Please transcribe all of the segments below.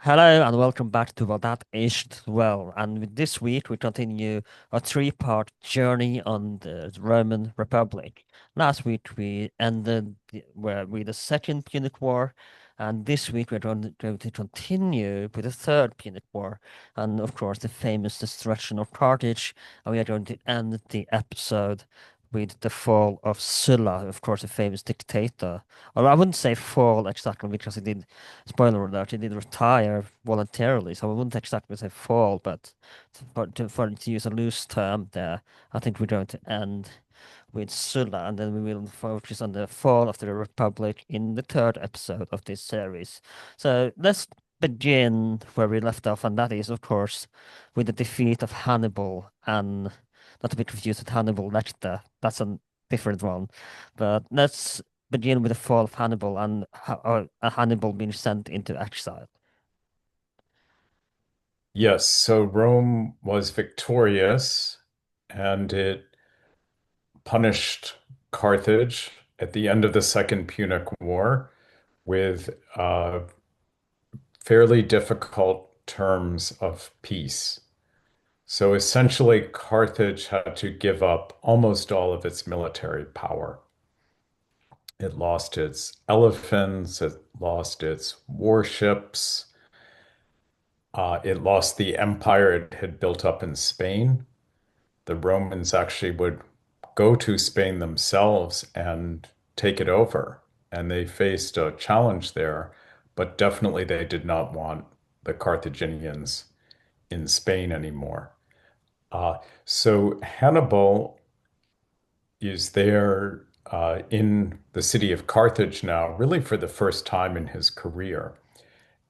Hello and welcome back to Well That Aged Well. And with this week, we continue a three-part journey on the Roman Republic. Last week, we ended with the Second Punic War, and this week, going to continue with the Third Punic War, and of course, the famous destruction of Carthage. And we are going to end the episode with the fall of Sulla, of course, a famous dictator. Or I wouldn't say fall exactly because he did. Spoiler alert, he did retire voluntarily, so I wouldn't exactly say fall, but to use a loose term there, I think we're going to end with Sulla, and then we will focus on the fall of the Republic in the third episode of this series. So let's begin where we left off, and that is, of course, with the defeat of Hannibal, and not to be confused with Hannibal Lecter, that's a different one, but let's begin with the fall of Hannibal and Hannibal being sent into exile. Yes, so Rome was victorious and it punished Carthage at the end of the Second Punic War with fairly difficult terms of peace. So essentially, Carthage had to give up almost all of its military power. It lost its elephants, it lost its warships, it lost the empire it had built up in Spain. The Romans actually would go to Spain themselves and take it over. And they faced a challenge there, but definitely they did not want the Carthaginians in Spain anymore. So Hannibal is there in the city of Carthage now, really for the first time in his career.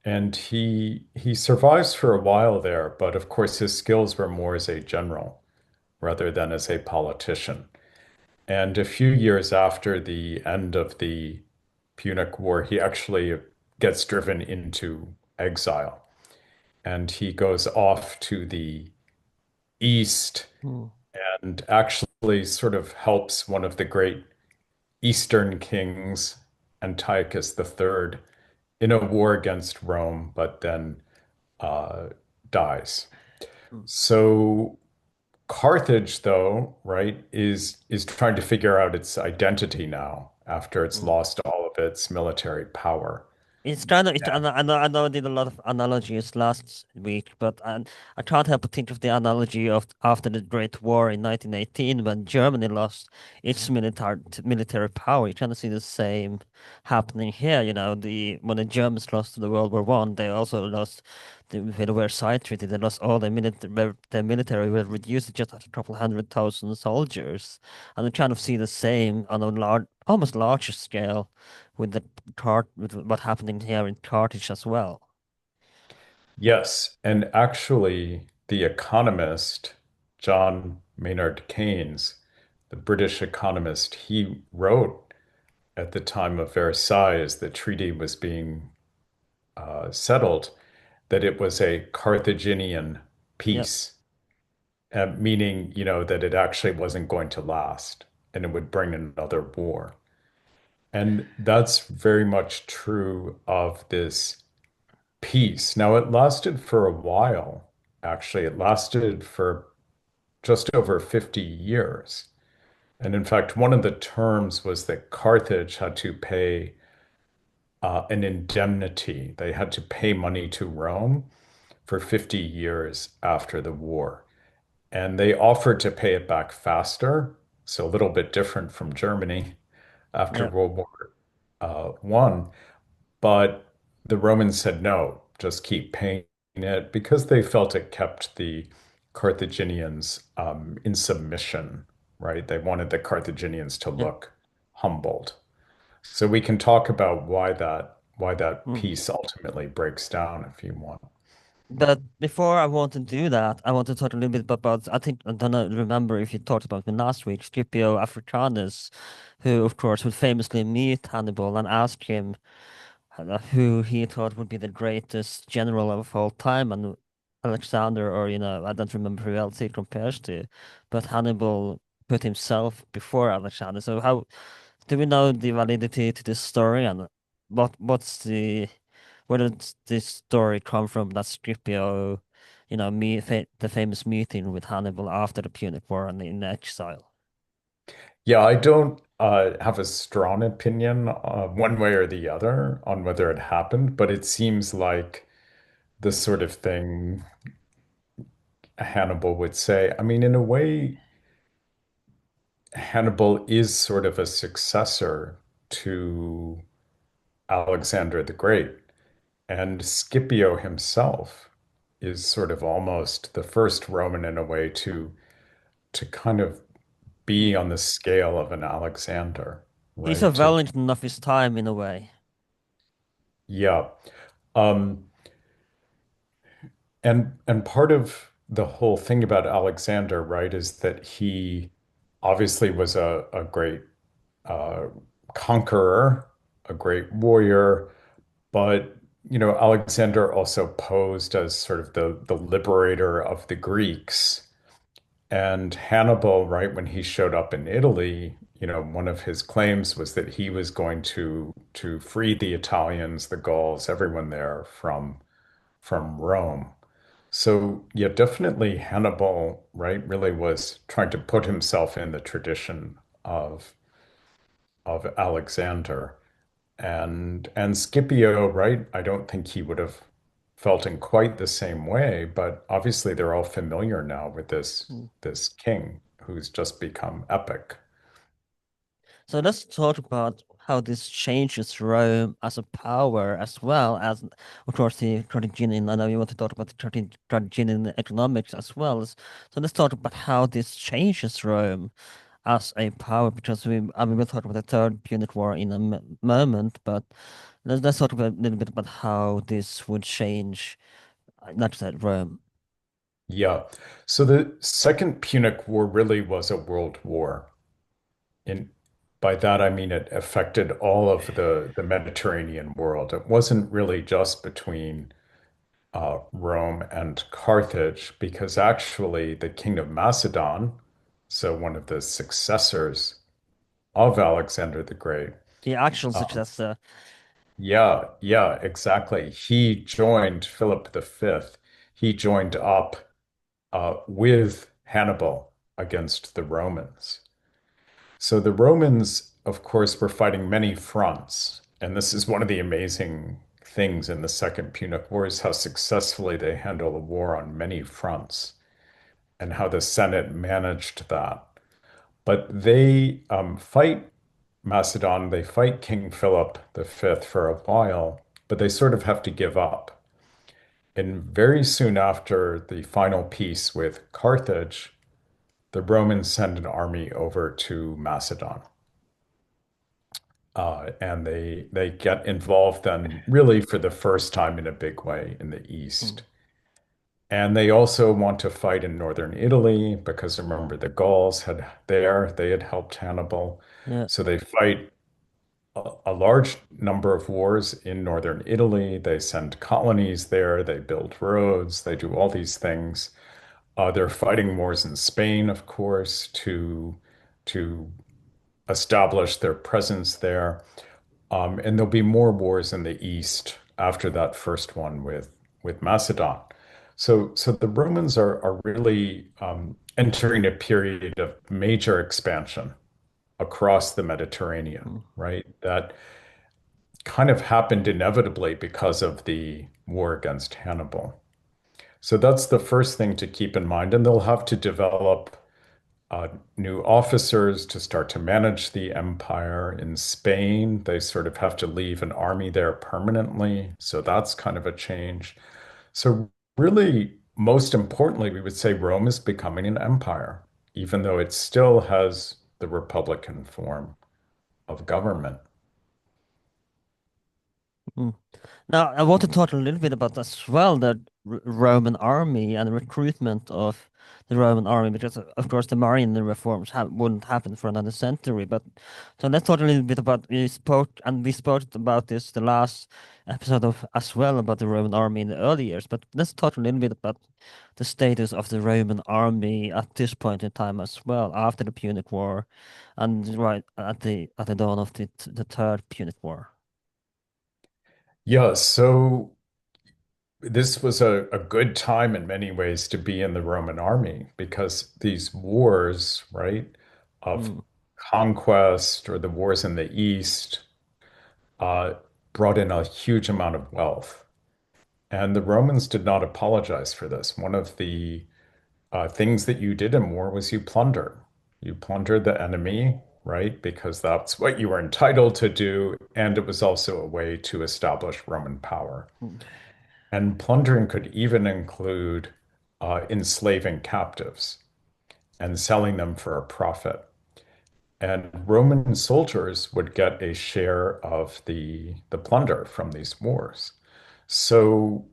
And he survives for a while there, but of course his skills were more as a general rather than as a politician. And a few years after the end of the Punic War, he actually gets driven into exile and he goes off to the east Hmm. and actually sort of helps one of the great Eastern kings, Antiochus III, in a war against Rome, but then uh, dies. Hmm. So Carthage, though, right, is trying to figure out its identity now after it's Hmm. lost all of its military power. It's kind of, I know I did a lot of analogies last week, but I can't help but think of the analogy of after the Great War in 1918 when Germany lost its military power. You kind of see the same happening here. When the Germans lost the World War One, they also lost with the Versailles Treaty. They lost all their military were reduced to just a couple 100,000 soldiers, and we kind of see the same on a almost larger scale with with what happening here in Carthage as well. Yes, and actually, the economist John Maynard Keynes, the British economist, he wrote at the time of Versailles, as the treaty was being settled, that it was a Carthaginian Yep. peace, meaning, that it actually wasn't going to last and it would bring another war. And that's very much true of this peace. Now, it lasted for a while, actually. It lasted for just over 50 years. And in fact, one of the terms was that Carthage had to pay an indemnity. They had to pay money to Rome for 50 years after the war. And they offered to pay it back faster, so a little bit different from Germany after Yep. World War One. But the Romans said no, just keep paying it because they felt it kept the Carthaginians in submission, right? They wanted the Carthaginians to Yep. look humbled. So we can talk about why that Mm. peace ultimately breaks down if you want. But before I want to do that, I want to talk a little bit about, I think, I don't know, remember if you talked about him last week, Scipio Africanus, who, of course, would famously meet Hannibal and ask him who he thought would be the greatest general of all time. And Alexander, or, I don't remember who else he compares to, but Hannibal put himself before Alexander. So how do we know the validity to this story and what's the where does this story come from? That Scipio, the famous meeting with Hannibal after the Punic War and in exile. Yeah, I don't have a strong opinion one way or the other on whether it happened, but it seems like the sort of thing Hannibal would say. I mean, in a way, Hannibal is sort of a successor to Alexander the Great, and Scipio himself is sort of almost the first Roman in a way to kind of be on the scale of an Alexander, He's a right? To Wellington of his time in a way. yeah. Um, and part of the whole thing about Alexander, right, is that he obviously was a great uh, conqueror, a great warrior, but Alexander also posed as sort of the liberator of the Greeks. And Hannibal, right, when he showed up in Italy, one of his claims was that he was going to free the Italians, the Gauls, everyone there from Rome. So yeah, definitely Hannibal, right, really was trying to put himself in the tradition of of Alexander. And Scipio, right, I don't think he would have felt in quite the same way, but obviously they're all familiar now with Mm. this king who's just become epic. So let's talk about how this changes Rome as a power as well as, of course, the Carthaginian. I know you want to talk about the Carthaginian economics as well. So let's talk about how this changes Rome as a power, because we'll talk about the Third Punic War in a moment, but let's talk about a little bit about how this would change, not just at Rome. Yeah. So the Second Punic War really was a world war. And by that, I mean it affected all of the Mediterranean world. It wasn't really just between Rome and Carthage, because actually the king of Macedon, so one of the successors of Alexander the Great, The actual uh, successor. yeah, yeah, exactly. He joined Philip V. He joined up with Hannibal against the Romans. So the Romans, of course, were fighting many fronts. And this is one of the amazing things in the Second Punic War is how successfully they handle a war on many fronts and how the Senate managed that. But they fight Macedon, they fight King Philip V for a while, but they sort of have to give up. And very soon after the final peace with Carthage, the Romans send an army over to Macedon. And they get involved then really for the first time in a big way in the Mm. East. And they also want to fight in northern Italy because remember the Gauls they had helped Hannibal. Yeah. So they fight a large number of wars in northern Italy. They send colonies there, they build roads, they do all these things. They're fighting wars in Spain, of course, to establish their presence there. And there'll be more wars in the East after that first one with Macedon. So the Romans are really entering a period of major expansion across the Mediterranean, Mm. right? That kind of happened inevitably because of the war against Hannibal. So that's the first thing to keep in mind. And they'll have to develop uh, new officers to start to manage the empire. In Spain, they sort of have to leave an army there permanently. So that's kind of a change. So, really, most importantly, we would say Rome is becoming an empire, even though it still has the republican form of government. Mm. Now, I want to talk a little bit about as well the Roman army and the recruitment of the Roman army, because of course the Marian reforms wouldn't happen for another century. But so let's talk a little bit about we spoke about this the last episode of as well about the Roman army in the early years. But let's talk a little bit about the status of the Roman army at this point in time as well, after the Punic War, and right at the dawn of the Third Punic War. Yeah, so this was a good time in many ways to be in the Roman army because these wars, right, of Mm, conquest or the wars in the East uh, brought in a huge amount of wealth. And the Romans did not apologize for this. One of the things that you did in war was you plunder. You plundered the enemy, right? Because that's what you were entitled to do. And it was also a way to establish Roman power. mm, And plundering could even include enslaving captives and selling them for a profit. And Roman soldiers would get a share of the plunder from these wars. So,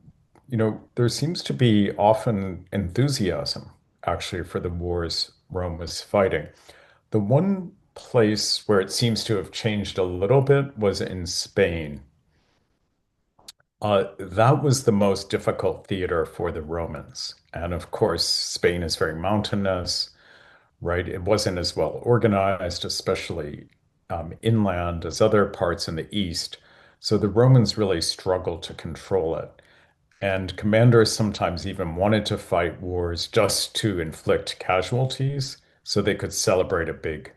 there seems to be often enthusiasm actually for the wars Rome was fighting. The one place where it seems to have changed a little bit was in Spain. That was the most difficult theater for the Romans. And of course, Spain is very mountainous, right? It wasn't as well organized, especially inland as other parts in the east. So the Romans really struggled to control it. And commanders sometimes even wanted to fight wars just to inflict casualties so they could celebrate a big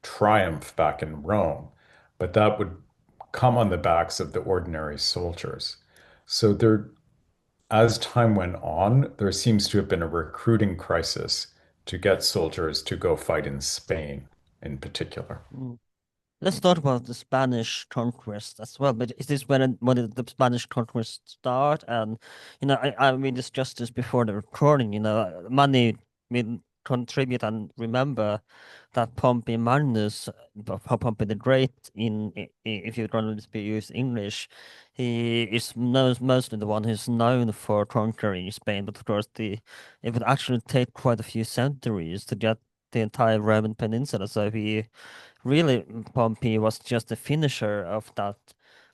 triumph back in Rome. But that would come on the backs of the ordinary soldiers. So as time went on, there seems to have been a recruiting crisis to get soldiers to go fight in Spain in particular. mm. Let's talk about the Spanish conquest as well. But is this when the Spanish conquest start? And I discussed this before the recording. Money will contribute, and remember that Pompey Magnus, Pompey the Great, if you're going to use English, he is mostly the one who's known for conquering Spain. But of course, it would actually take quite a few centuries to get the entire Roman Peninsula. So he really, Pompey was just the finisher of that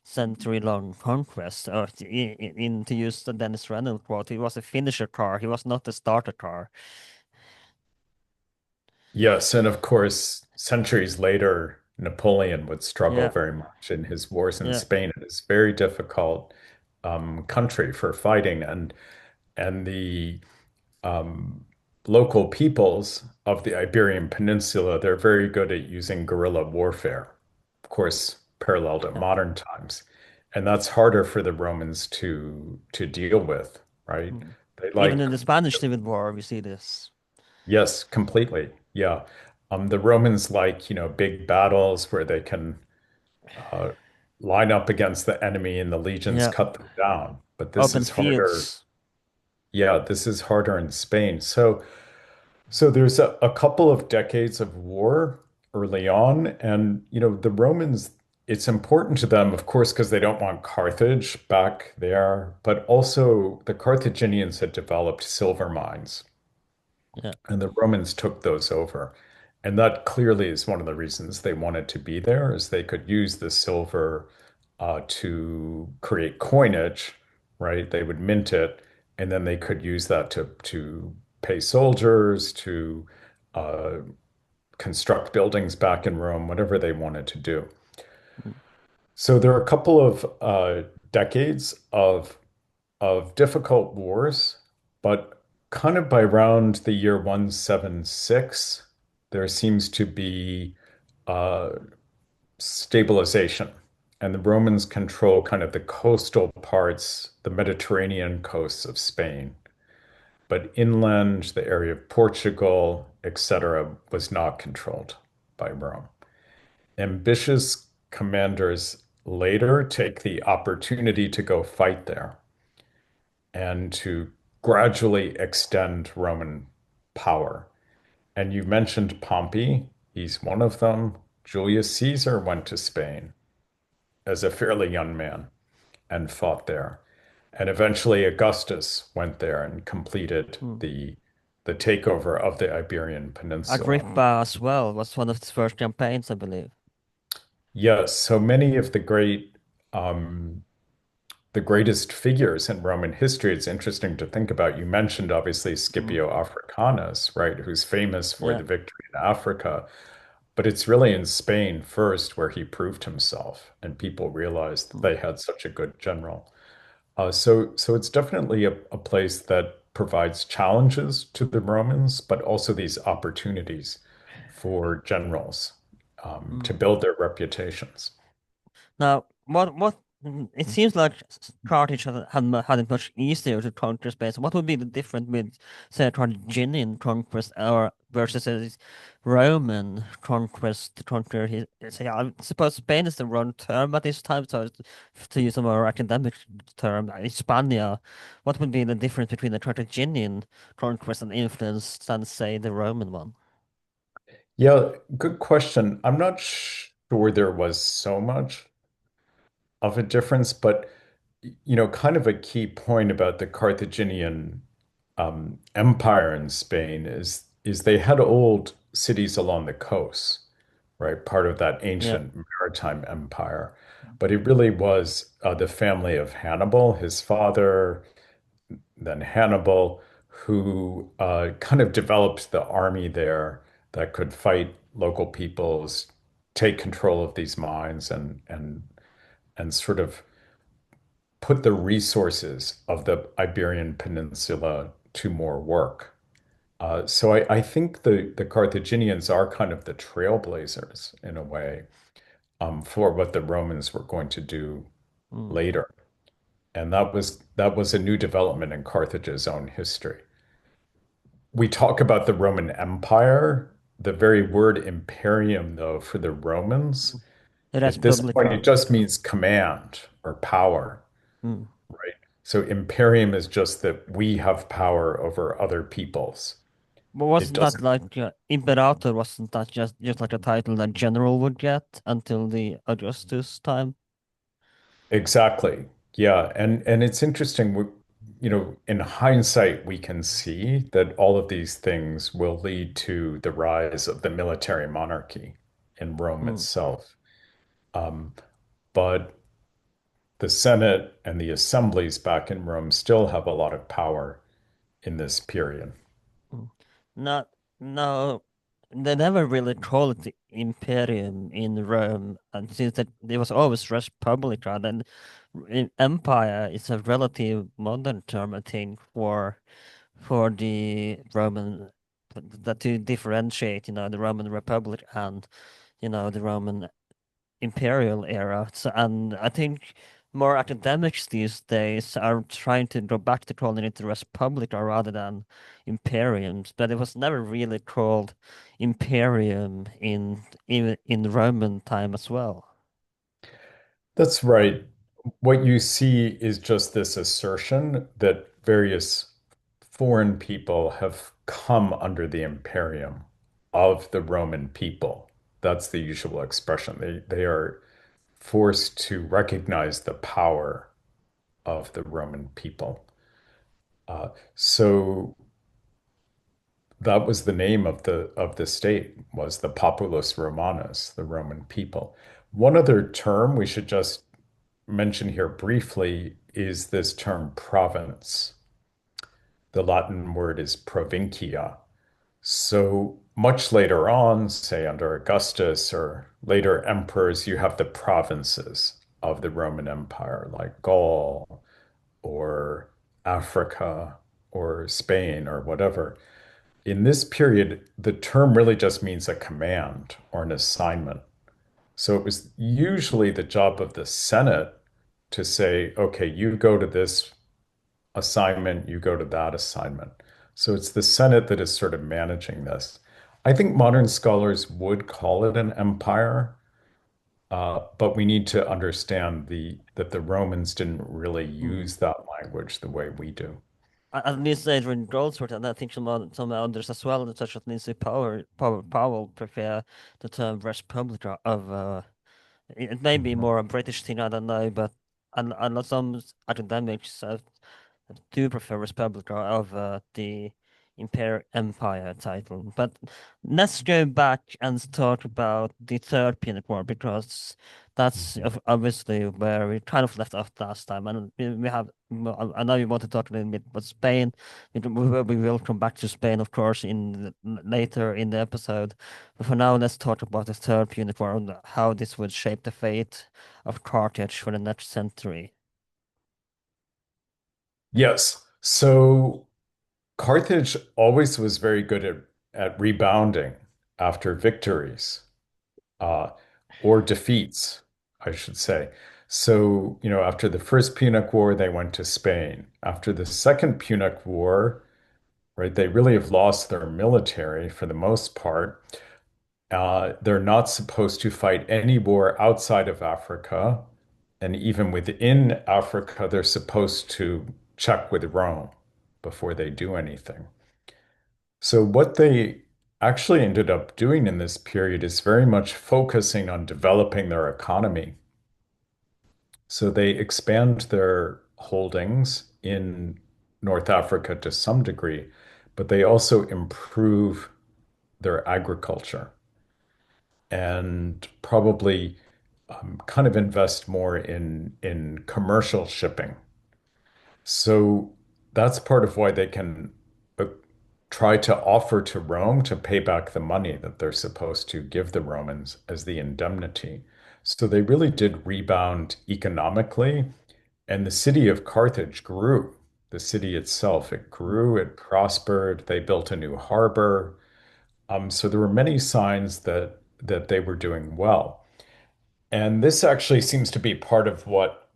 century-long conquest. Or to use the Dennis Reynolds quote, he was a finisher car. He was not a starter car. Yes, and of course, centuries later, Napoleon would struggle Yeah, very much in his wars in yeah. Spain. It is very difficult country for fighting, and the um, local peoples of the Iberian Peninsula, they're very good at using guerrilla warfare, of course, paralleled at Yeah. modern times. And that's harder for the Romans to deal with, right? Mm. They Even in like, the Spanish Civil War, we see this. yes, completely. Yeah. The Romans like, big battles where they can uh, line up against the enemy and the legions Yeah, cut them down. But this open is harder. fields. Yeah, this is harder in Spain. So there's a couple of decades of war early on, and the Romans, it's important to them, of course, because they don't want Carthage back there, but also the Carthaginians had developed silver mines, Yeah. and the Romans took those over. And that clearly is one of the reasons they wanted to be there, is they could use the silver to create coinage, right? They would mint it, and then they could use that to pay soldiers, to uh, construct buildings back in Rome, whatever they wanted to do. Mm, So there are a couple of decades of difficult wars, but kind of by around the year 176, there seems to be uh, stabilization. And the Romans control kind of the coastal parts, the Mediterranean coasts of Spain. But inland, the area of Portugal, etc., was not controlled by Rome. Ambitious commanders later take the opportunity to go fight there and to gradually extend Roman power. And you mentioned Pompey, he's one of them. Julius Caesar went to Spain as a fairly young man and fought there. And eventually Augustus went there and completed mm. the takeover of the Iberian Peninsula. Agrippa as well was one of his first campaigns, I believe. Yes, so many of um, the greatest figures in Roman history, it's interesting to think about. You mentioned obviously Mm, Scipio Africanus, right, who's famous for yeah. the victory in Africa. But it's really in Spain first where he proved himself and people realized that Mm, they had such a good general. So it's definitely a place that provides challenges to the Romans, but also these opportunities for generals to mm. build their reputations. Now, it seems like Carthage had it much easier to conquer space. What would be the difference with, say, a Carthaginian conquest or versus a Roman conquest to conquer his? Say, I suppose Spain is the wrong term at this time, so to use a more academic term, Hispania. What would be the difference between the Carthaginian conquest and influence than, say, the Roman one? Yeah, good question. I'm not sure there was so much of a difference, but kind of a key point about the Carthaginian empire in Spain is they had old cities along the coast, right? Part of that Yeah. ancient maritime empire. But it really was the family of Hannibal, his father, then Hannibal, who kind of developed the army there that could fight local peoples, take control of these mines, and sort of put the resources of the Iberian Peninsula to more work. So I think the Carthaginians are kind of the trailblazers in a way for what the Romans were going to do Mm. later. And that was a new development in Carthage's own history. We talk about the Roman Empire. The very word imperium, though, for the Romans, The at this point, Respublica. it just means command or power, Mm. right? So imperium is just that we have power over other peoples. But It wasn't that doesn't like Imperator? Wasn't that just like a title that general would get until the Augustus time? exactly. Yeah, and it's interesting. In hindsight, we can see that all of these things will lead to the rise of the military monarchy in Rome Mm, itself. Um, but the Senate and the assemblies back in Rome still have a lot of power in this period. mm. Not no, they never really called it the Imperium in Rome, and since that it was always Respublica, then Empire is a relative modern term, I think, for the Roman that to differentiate, the Roman Republic and the Roman imperial era. So, and I think more academics these days are trying to go back to calling it the Respublica rather than imperiums, but it was never really called imperium even in Roman time as well. That's right. What you see is just this assertion that various foreign people have come under the imperium of the Roman people. That's the usual expression. They are forced to recognize the power of the Roman people. So that was the name of the state was the Populus Romanus, the Roman people. One other term we should just mention here briefly is this term province. The Latin word is provincia. So much later on, say under Augustus or later emperors, you have the provinces of the Roman Empire, like Gaul or Africa or Spain or whatever. In this period, the term really just means a command or an assignment. So it was usually the job of the Senate to say, okay, you go to this assignment, you go to that assignment. So it's the Senate that is sort of managing this. I think modern scholars would call it an empire, but we need to understand that the Romans didn't really Mm. use that language the way we do. At least Adrian Goldsworth, and I think some others as well, such as Lindsay Powell prefer the term Respublica of it may be Mhm. more a British thing, I don't know, but and some academics do prefer Respublica of the empire title. But let's go back and talk about the Third Punic War because that's Mhm. obviously where we kind of left off last time. And we have, well, I know you want to talk a little bit about Spain. We will come back to Spain, of course, later in the episode. But for now, let's talk about the Third Punic War and how this would shape the fate of Carthage for the next century. Yes. So Carthage always was very good at rebounding after victories, uh, or defeats, I should say. So, after the First Punic War, they went to Spain. After the Second Punic War, right, they really have lost their military for the most part. They're not supposed to fight any war outside of Africa. And even within Africa, they're supposed to check with Rome before they do anything. So, what they actually ended up doing in this period is very much focusing on developing their economy. So, they expand their holdings in North Africa to some degree, but they also improve their agriculture and probably kind of invest more in commercial shipping. So that's part of why they can uh, try to offer to Rome to pay back the money that they're supposed to give the Romans as the indemnity. So they really did rebound economically, and the city of Carthage grew. The city itself, it grew, it prospered. They built a new harbor. So there were many signs that they were doing well. And this actually seems to be part of what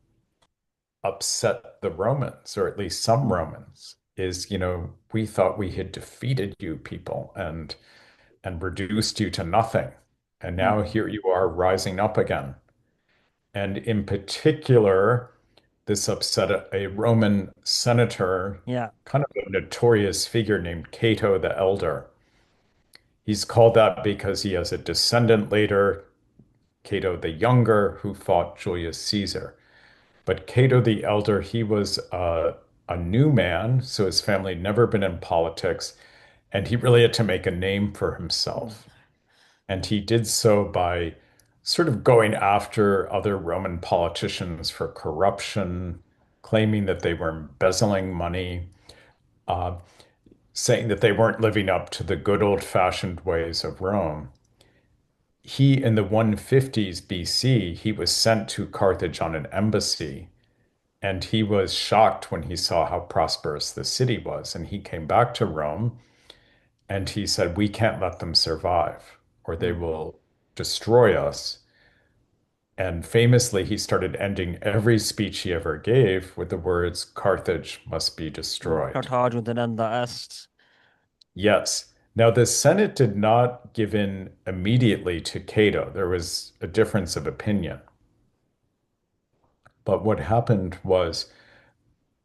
upset the Romans, or at least some Mm, Romans, is, we thought we had defeated you people and reduced you to nothing. And now mm. here you are rising up again. And in particular, this upset a Roman senator, Yeah. kind of a notorious figure named Cato the Elder. He's called that because he has a descendant later, Cato the Younger, who fought Julius Caesar. But Cato the Elder, he was a new man, so his family had never been in politics, and he really had to make a name for Mm. himself. And he did so by sort of going after other Roman politicians for corruption, claiming that they were embezzling money, uh, saying that they weren't living up to the good old-fashioned ways of Rome. He, in the 150s BC, he was sent to Carthage on an embassy. And he was shocked when he saw how prosperous the city was. And he came back to Rome and he said, we can't let them survive or they Mm. will destroy us. And famously, he started ending every speech he ever gave with the words, Carthage must be destroyed. Carthage with an enda est. Yes. Now, the Senate did not give in immediately to Cato. There was a difference of opinion. But what happened was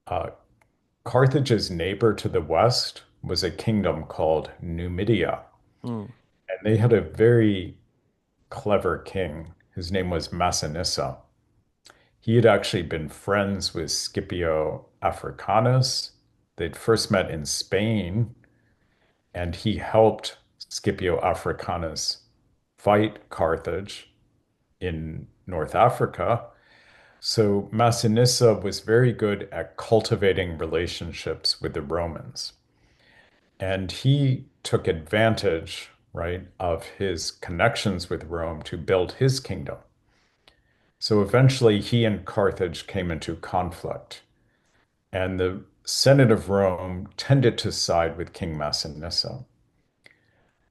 uh, Carthage's neighbor to the west was a kingdom called Numidia, Mm. and they had a very clever king. His name was Massinissa. He had actually been friends with Scipio Africanus. They'd first met in Spain, and he helped Scipio Africanus fight Carthage in North Africa. So Massinissa was very good at cultivating relationships with the Romans. And he took advantage, right, of his connections with Rome to build his kingdom. So eventually he and Carthage came into conflict, and the Senate of Rome tended to side with King Massinissa.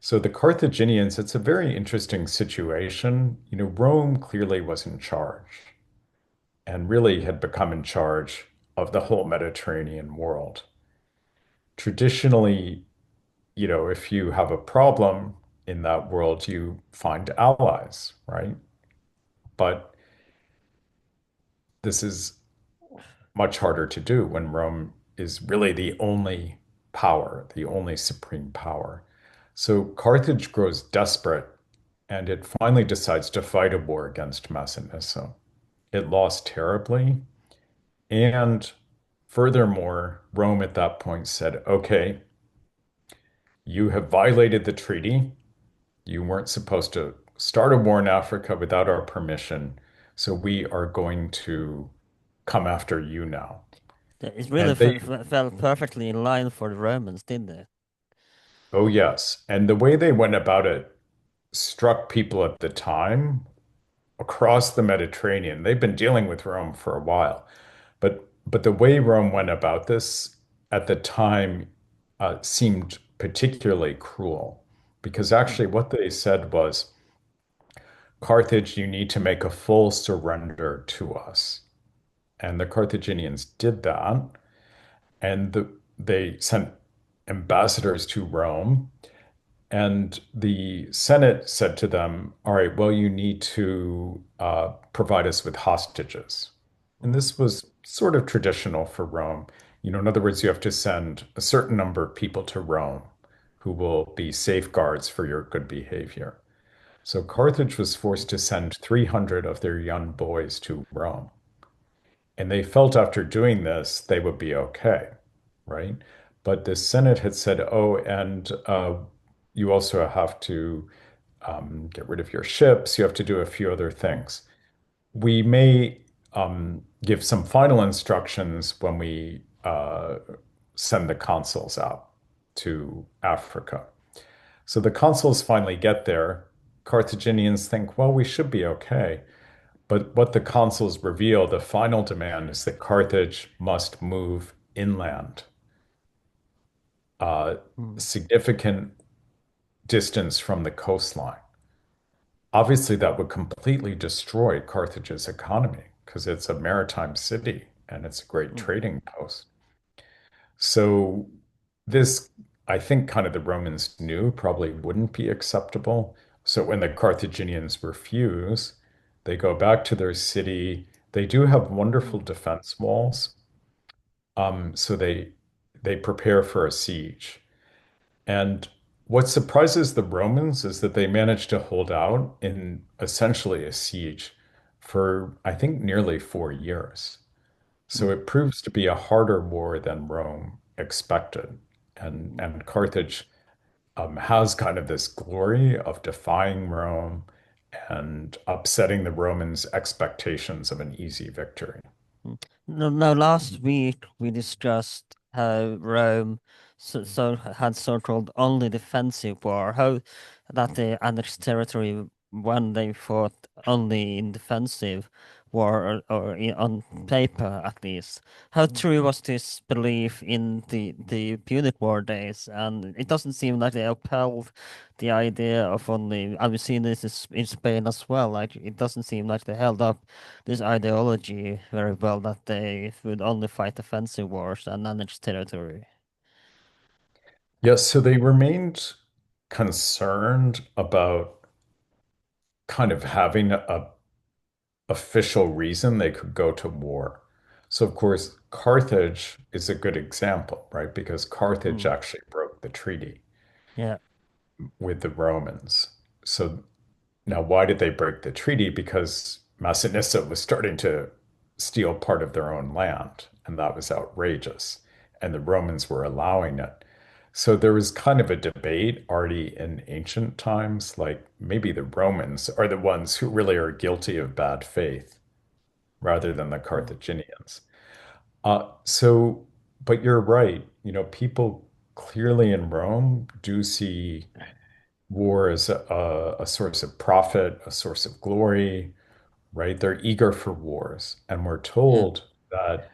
So the Carthaginians, it's a very interesting situation. Rome clearly was in charge and really had become in charge of the whole Mediterranean world. Traditionally, if you have a problem in that world, you find allies, right? But this is much harder to do when Rome is really the only power, the only supreme power. So Carthage grows desperate and it finally decides to fight a war against Massinissa. It lost terribly. And furthermore, Rome at that point said, okay, You have violated the treaty. You weren't supposed to start a war in Africa without our permission. So we are going to come after you now. It really And they, fell perfectly in line for the Romans, didn't it? oh yes. And the way they went about it struck people at the time across the Mediterranean. They've been dealing with Rome for a while, but the way Rome went about this at the time seemed particularly cruel, because Mm, actually what they said was, Carthage, you need to make a full surrender to us. And the Carthaginians did that, and they sent ambassadors to Rome. And the Senate said to them, all right, well, you need to provide us with hostages. And mm, this was sort of traditional for Rome. In other words, you have to send a certain number of people to Rome who will be safeguards for your good behavior. So Carthage was forced to send 300 of their young boys to Rome. And they felt after doing this, they would be okay, right? But the Senate had said, oh, and you also have to get rid of your ships. You have to do a few other mm, things. We may give some final instructions when we send the consuls out to Africa. So the consuls finally get there. Carthaginians think, well, we should be okay. But what the consuls reveal, the final demand is that Carthage must move inland, a mm, significant distance from the coastline. Obviously, that would completely destroy Carthage's economy because it's a maritime city and it's a great mm, trading post. So, this, I think, kind of the Romans knew probably wouldn't be acceptable. So, when the Carthaginians refuse, they go back to their city. They do have wonderful mm, defense walls. So they prepare for a siege. And what surprises the Romans is that they managed to hold out in essentially a siege for, I think, nearly 4 years. So mm, it proves to be a harder war than Rome expected. mm. And Carthage has kind of this glory of defying Rome and upsetting the Romans' expectations of an easy victory. Mm. No, last week we discussed how Rome had so-called only defensive war, how that they annexed territory when they fought only in defensive war, on paper at least. How true was this belief in the Punic War days? And it doesn't seem like they upheld the idea of only, and we've seen this in Spain as well. Like it doesn't seem like they held up this ideology very well that they would only fight offensive wars and manage territory. Yes, so they remained concerned about kind of having a official reason they could go to war. So of course, Carthage is a good example, right? Because Carthage Mm, actually broke the treaty yeah. with the Romans. So now why did they break the treaty? Because Massinissa was starting to steal part of their own land, and that was outrageous. And the Romans were allowing it. So there was kind of a debate already in ancient times, like maybe the Romans are the ones who really are guilty of bad faith rather than the Mm, Carthaginians. So, but you're right. People clearly in Rome do see war as a source of profit, a source of glory, right? They're eager for wars. And we're yeah. told that,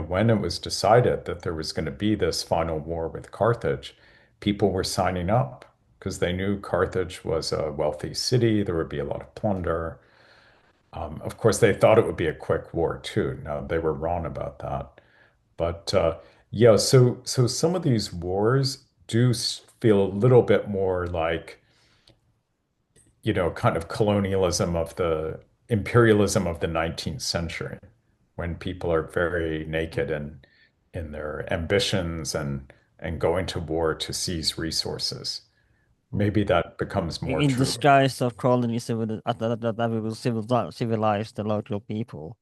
when it was decided that there was going to be this final war with Carthage, people were signing up because they knew Carthage was a wealthy city. There would be a lot of plunder. Of course, they thought it would be a quick war too. No, they were wrong about that. But yeah, so some of these wars do feel a little bit more like, kind of colonialism of the imperialism of the 19th century, when people are very naked Mm, in their ambitions and going to war to seize resources. mm. Maybe that becomes more In true. disguise of calling that we will civilize the local people.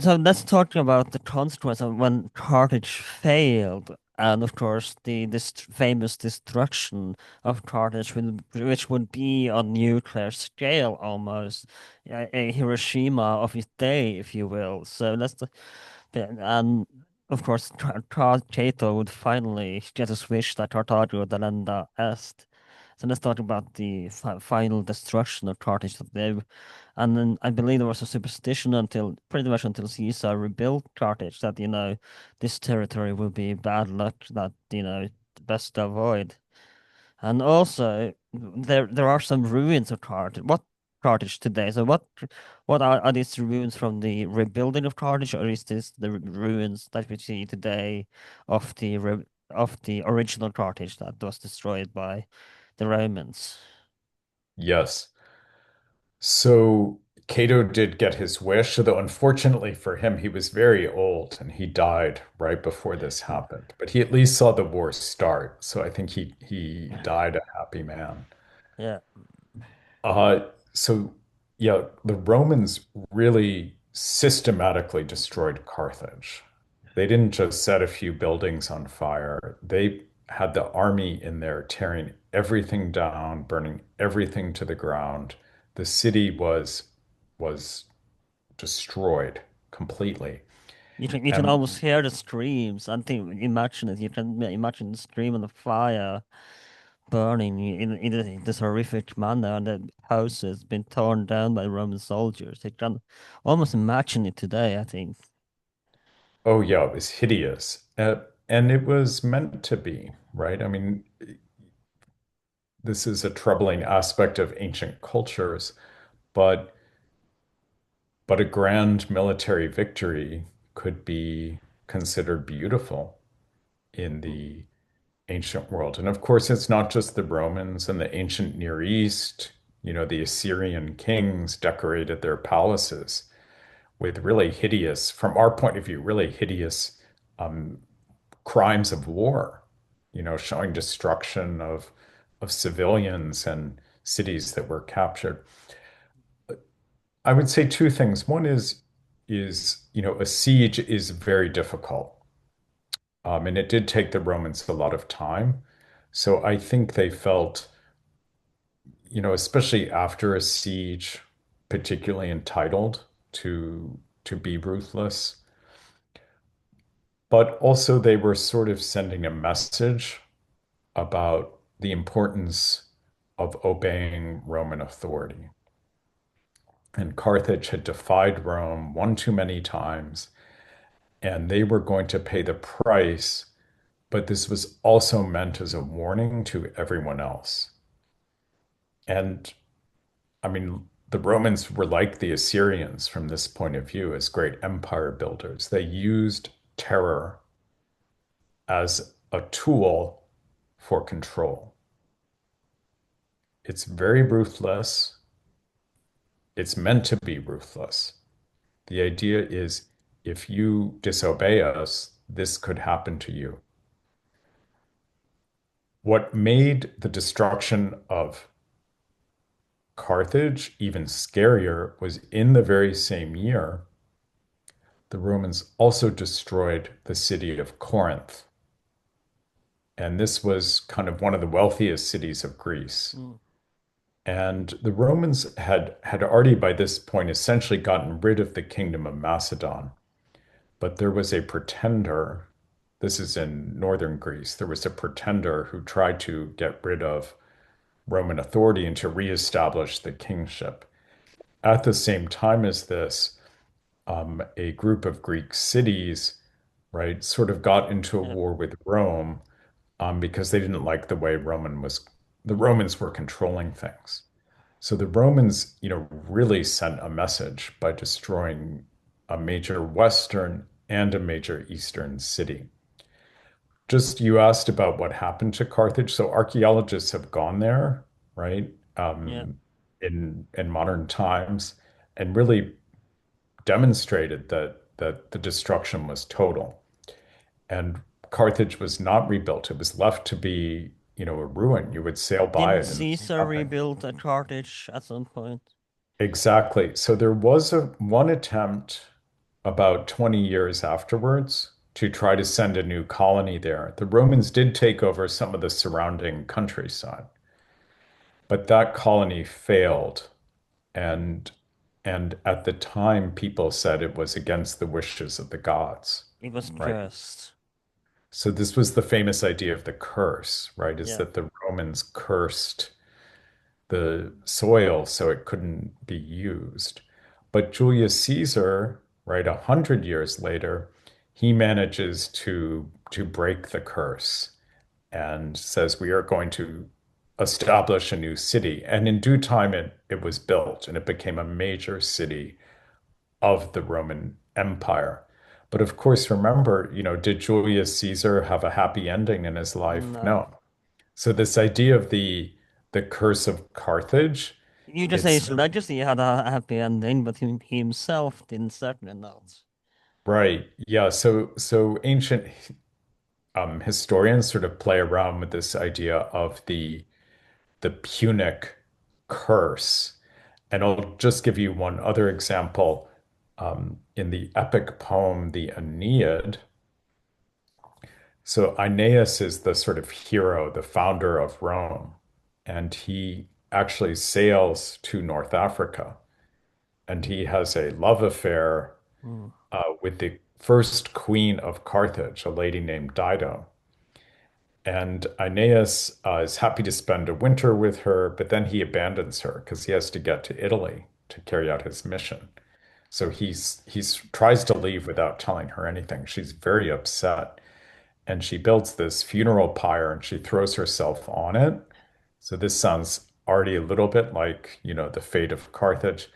So let's talk about the consequence of when Carthage failed. and of course the this famous destruction of Carthage, which would be on nuclear scale almost, a Hiroshima of its day, if you will. So and of course Cato would finally get his wish that Carthago delenda est. So let's talk about the final destruction of Carthage that they, and then I believe there was a superstition until pretty much until Caesar rebuilt Carthage that this territory will be bad luck that best to avoid. And also there are some ruins of Carthage. What Carthage today? So what are these ruins from the rebuilding of Carthage, or is this the ruins that we see today of of the original Carthage that was destroyed by the Romans? Yes. So Cato did get his wish, though unfortunately for him, he was very old and he died right before this happened. But he at least saw the war start. So I think he died a happy man. Yeah, Uh, so yeah, the Romans really systematically destroyed Carthage. They didn't just set a few buildings on fire. They had the army in there tearing everything down, burning everything to the ground. The city was destroyed completely. you can And almost hear the screams. I think imagine it. You can imagine the scream of the fire burning in this horrific manner, and the houses been torn down by Roman soldiers. You can almost imagine it today, I think. oh yeah, it was hideous. And it was meant to be, right? I mean, this is a troubling aspect of ancient cultures, but a grand military victory could be considered beautiful in the ancient world. And of course, it's not just the Romans and the ancient Near East. The Assyrian kings decorated their palaces with really hideous, from our point of view, really hideous um, crimes of war, showing destruction of civilians and cities that were captured. I would say two things. One is a siege is very difficult. And it did take the Romans a lot of time. So I think they felt, especially after a siege, particularly entitled to be ruthless. But also they were sort of sending a message about the importance of obeying Roman authority. And Carthage had defied Rome one too many times, and they were going to pay the price, but this was also meant as a warning to everyone else. And I mean, the Romans were like the Assyrians from this point of view as great empire builders. They used terror as a tool for control. It's very ruthless. It's meant to be ruthless. The idea is if you disobey us, this could happen to you. What made the destruction of Carthage even scarier was in the very same year, the Romans also destroyed the city of Corinth. And this was kind of one of the wealthiest cities of Greece. Mm. And the Romans had already by this point essentially gotten rid of the kingdom of Macedon. But there was a pretender, this is in northern Greece, there was a pretender who tried to get rid of Roman authority and to reestablish the kingship. At the same time as this, a group of Greek cities, right, sort of got into a Yeah, war with Rome because they didn't like the way the Romans were controlling things. So the Romans, really sent a message by destroying a major Western and a major Eastern city. Just you asked about what happened to Carthage. So archaeologists have gone there, right, yeah. in modern times, and really demonstrated that the destruction was total. And Carthage was not rebuilt. It was left to be, a ruin. You would sail by Didn't it and see Caesar nothing. rebuild a Carthage at some point? Exactly. So there was one attempt about 20 years afterwards to try to send a new colony there. The Romans did take over some of the surrounding countryside, but that colony failed. And and at the time, people said it was against the wishes of the gods, It was right? cursed. So this was the famous idea of the curse, right? Is Yeah. that the Romans cursed the soil so it couldn't be used. But Julius Caesar, right, 100 years later, he manages to break the curse and says we are going to establish a new city. And in due time, it was built and it became a major city of the Roman Empire. But of course, remember, did Julius Caesar have a happy ending in his life? No. No. So this idea of the curse of Carthage, You just say it's his legacy had a happy ending, but he himself didn't certainly not. right. Yeah. So ancient historians sort of play around with this idea of the Punic curse. And I'll just give you one other example. In the epic poem, the Aeneid, so Aeneas is the sort of hero, the founder of Rome, and he actually sails to North Africa, and he has a love affair Mm. with the first queen of Carthage, a lady named Dido. And Aeneas is happy to spend a winter with her, but then he abandons her because he has to get to Italy to carry out his mission. So he's tries to leave without telling her anything. She's very upset, and she builds this funeral pyre and she throws herself on it. So this sounds already a little bit like, the fate of Carthage.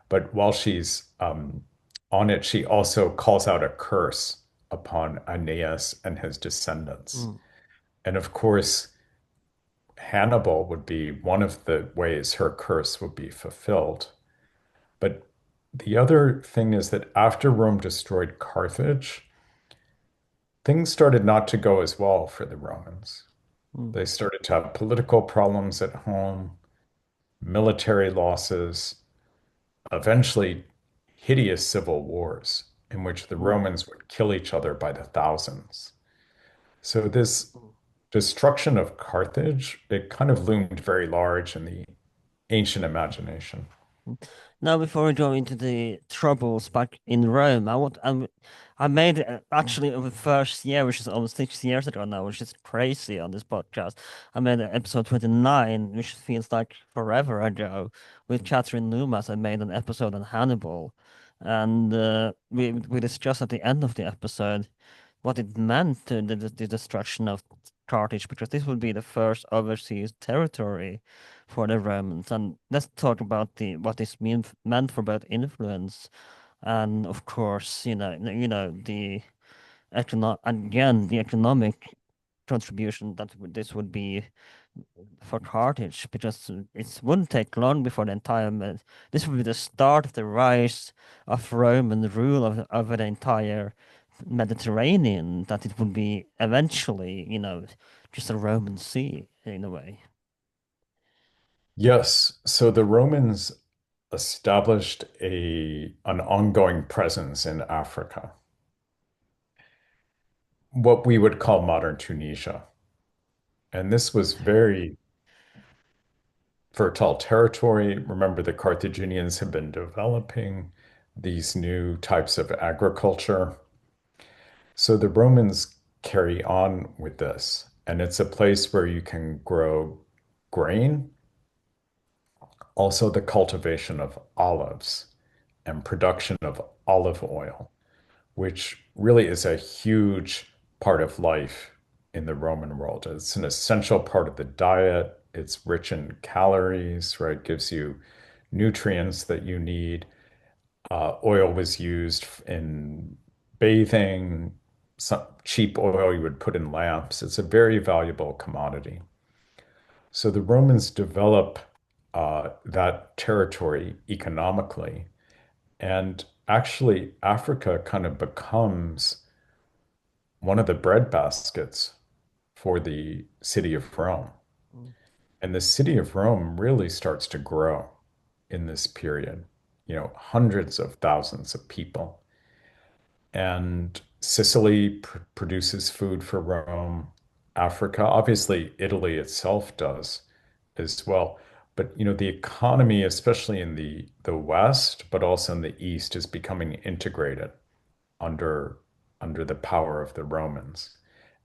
But while she's on it, she also calls out a curse upon Aeneas and his descendants. Mm. And of course, Hannibal would be one of the ways her curse would be fulfilled. But the other thing is that after Rome destroyed Carthage, things started not to go as well for the Romans. Mm. They started to have political problems at home, military losses, eventually hideous civil wars in which the Mm. Romans would kill each other by the thousands. So this Mm. destruction of Carthage, it kind of loomed very large in the ancient imagination. Now, before we go into the troubles back in Rome, I made actually the first year, which is almost 6 years ago now, which is crazy on this podcast. I made episode 29, which feels like forever ago, with Catherine Numas. I made an episode on Hannibal, and we discussed at the end of the episode what it meant to the destruction of Carthage, because this would be the first overseas territory for the Romans. And let's talk about the what this meant for both influence and, of course, the economic contribution that this would be for Carthage, because it wouldn't take long before the entire this would be the start of the rise of Roman rule over the entire Mediterranean, that it would be eventually, just a Roman sea in a way. Yes, so the Romans established an ongoing presence in Africa, what we would call modern Tunisia. And this was very fertile territory. Remember, the Carthaginians have been developing these new types of agriculture. So the Romans carry on with this, and it's a place where you can grow grain, also the cultivation of olives and production of olive oil, which really is a huge part of life in the Roman world. It's an essential part of the diet. It's rich in calories, right? It gives you nutrients that you need. Oil was used in bathing. Some cheap oil you would put in lamps. It's a very valuable commodity. So the Romans develop that territory economically. And actually, Africa kind of becomes one of the bread baskets for the city of Rome. Mm. And the city of Rome really starts to grow in this period, hundreds of thousands of people. And Sicily produces food for Rome. Africa, obviously, Italy itself does as well. But the economy, especially in the West, but also in the East, is becoming integrated under under the power of the Romans.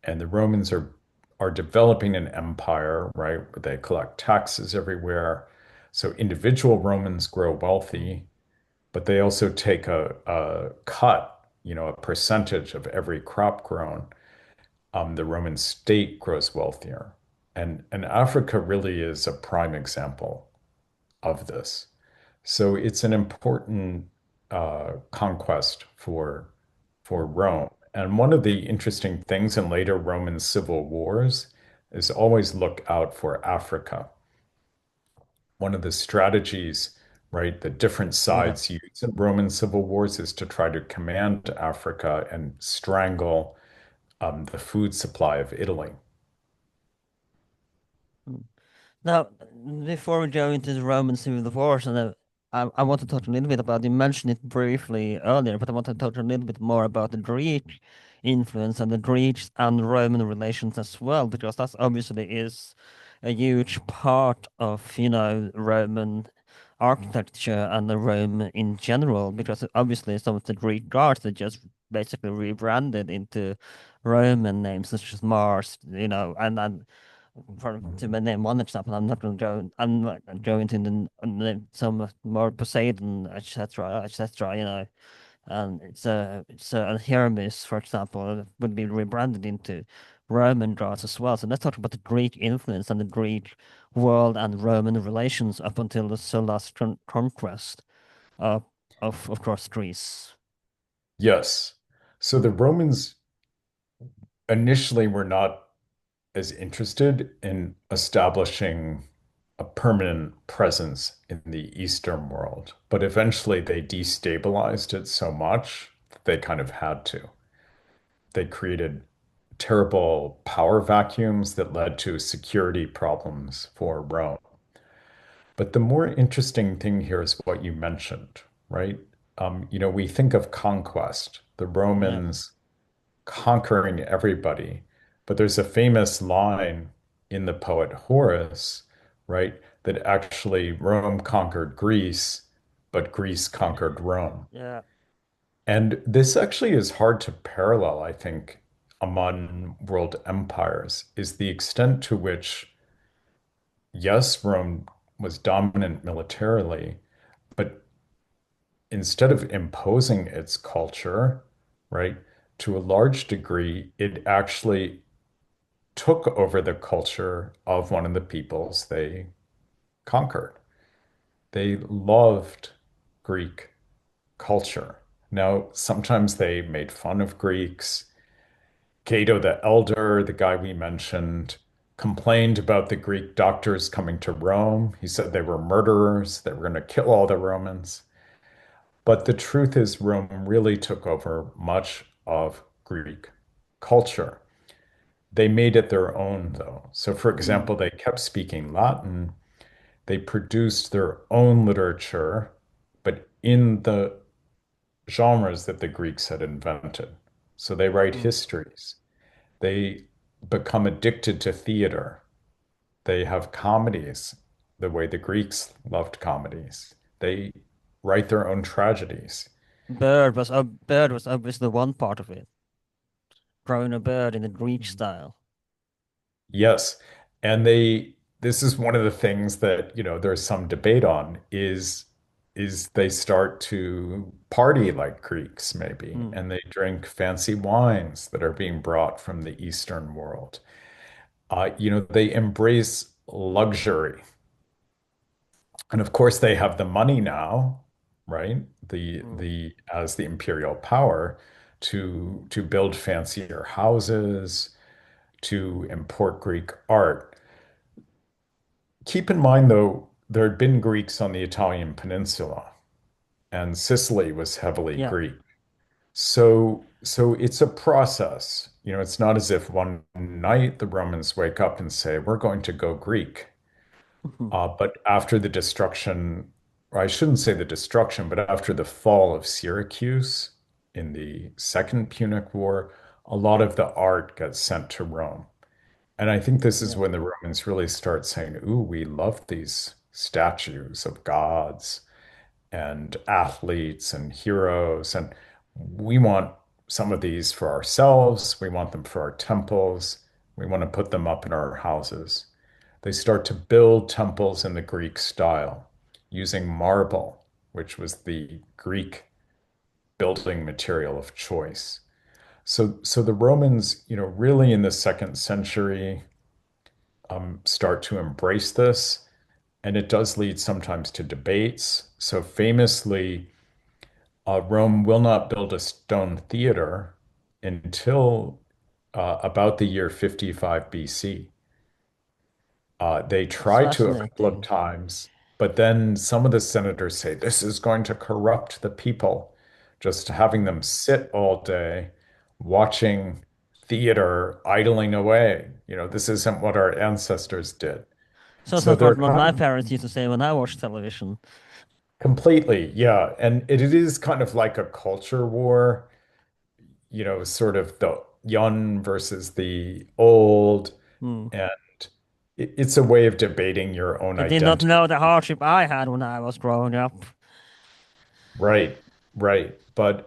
And the Romans are developing an empire, right? Where they collect taxes everywhere. So individual Romans grow wealthy, but they also take a cut, a percentage of every crop grown. The Roman state grows wealthier. And Africa really is a prime example of this. So it's an important conquest for Rome. And one of the interesting things in later Roman civil wars is always look out for Africa. One of the strategies, right, that different Yeah. sides use in Roman civil wars is to try to command Africa and strangle the food supply of Italy. Mm. Now, before we go into the Roman civil wars, and I want to talk a little bit about, you mentioned it briefly earlier, but I want to talk a little bit more about the Greek influence and the Greeks and Roman relations as well, because that obviously is a huge part of, Roman architecture and the Rome in general, because obviously some of the Greek gods are just basically rebranded into Roman names such as Mars, and to name one example, I'm not going to go. I'm not going to name some more Poseidon, etc., etc. And and Hermes, for example, would be rebranded into Roman gods as well. So let's talk about the Greek influence and the Greek world and Roman relations up until the Sulla's conquest of of course Greece. Yes. So the Romans initially were not as interested in establishing a permanent presence in the Eastern world, but eventually they destabilized it so much that they kind of had to. They created terrible power vacuums that led to security problems for Rome. But the more interesting thing here is what you mentioned, right? We think of conquest, the Yeah. Romans conquering everybody. But there's a famous line in the poet Horace, right, that actually Rome conquered Greece, but Greece conquered Rome. Yeah. And this actually is hard to parallel, I think, among world empires, is the extent to which, yes, Rome was dominant militarily, but instead of imposing its culture, right, to a large degree, it actually took over the culture of one of the peoples they conquered. They loved Greek culture. Now, sometimes they made fun of Greeks. Cato the Elder, the guy we mentioned, complained about the Greek doctors coming to Rome. He said they were murderers, they were going to kill all the Romans. But the truth is, Rome really took over much of Greek culture. They made it their own, though. So, for Mm. example, they kept speaking Latin. They produced their own literature, but in the genres that the Greeks had invented. So they write Mm. histories. They become addicted to theater. They have comedies, the way the Greeks loved comedies. They write their own tragedies. Bird was obviously one part of it. Growing a bird in the Greek style. Yes. And this is one of the things that, there's some debate on is they start to party like Greeks maybe, Mm. and they drink fancy wines that are being brought from the Eastern world. They embrace luxury. And of course they have the money now, right? Mm. The as the imperial power to build fancier houses, to import Greek art. Keep in mind, though, there had been Greeks on the Italian peninsula, and Sicily was heavily Yeah. Greek. So it's a process. It's not as if one night the Romans wake up and say, "We're going to go Greek." But after the destruction, or I shouldn't say the destruction, but after the fall of Syracuse, in the Second Punic War, a lot of the art gets sent to Rome. And I think this is Yeah. when the Romans really start saying, ooh, we love these statues of gods and athletes and heroes. And we want some of these for ourselves. We want them for our temples. We want to put them up in our houses. They start to build temples in the Greek style using marble, which was the Greek building material of choice. So the Romans, really in the second century, start to embrace this, and it does lead sometimes to debates. So famously, Rome will not build a stone theater until about the year 55 BC. They That's try to a couple of fascinating. times, but then some of the senators say this is going to corrupt the people, just having Mm. them sit all day watching theater idling away. This isn't what our ancestors did. So So that's what they're my kind of parents used to say when I watched television. completely, yeah. And it is kind of like a culture war, sort of the young versus the old. Hmm. And it's a way of debating your own They did not identity. know the hardship I had when I was growing up. Right, right. But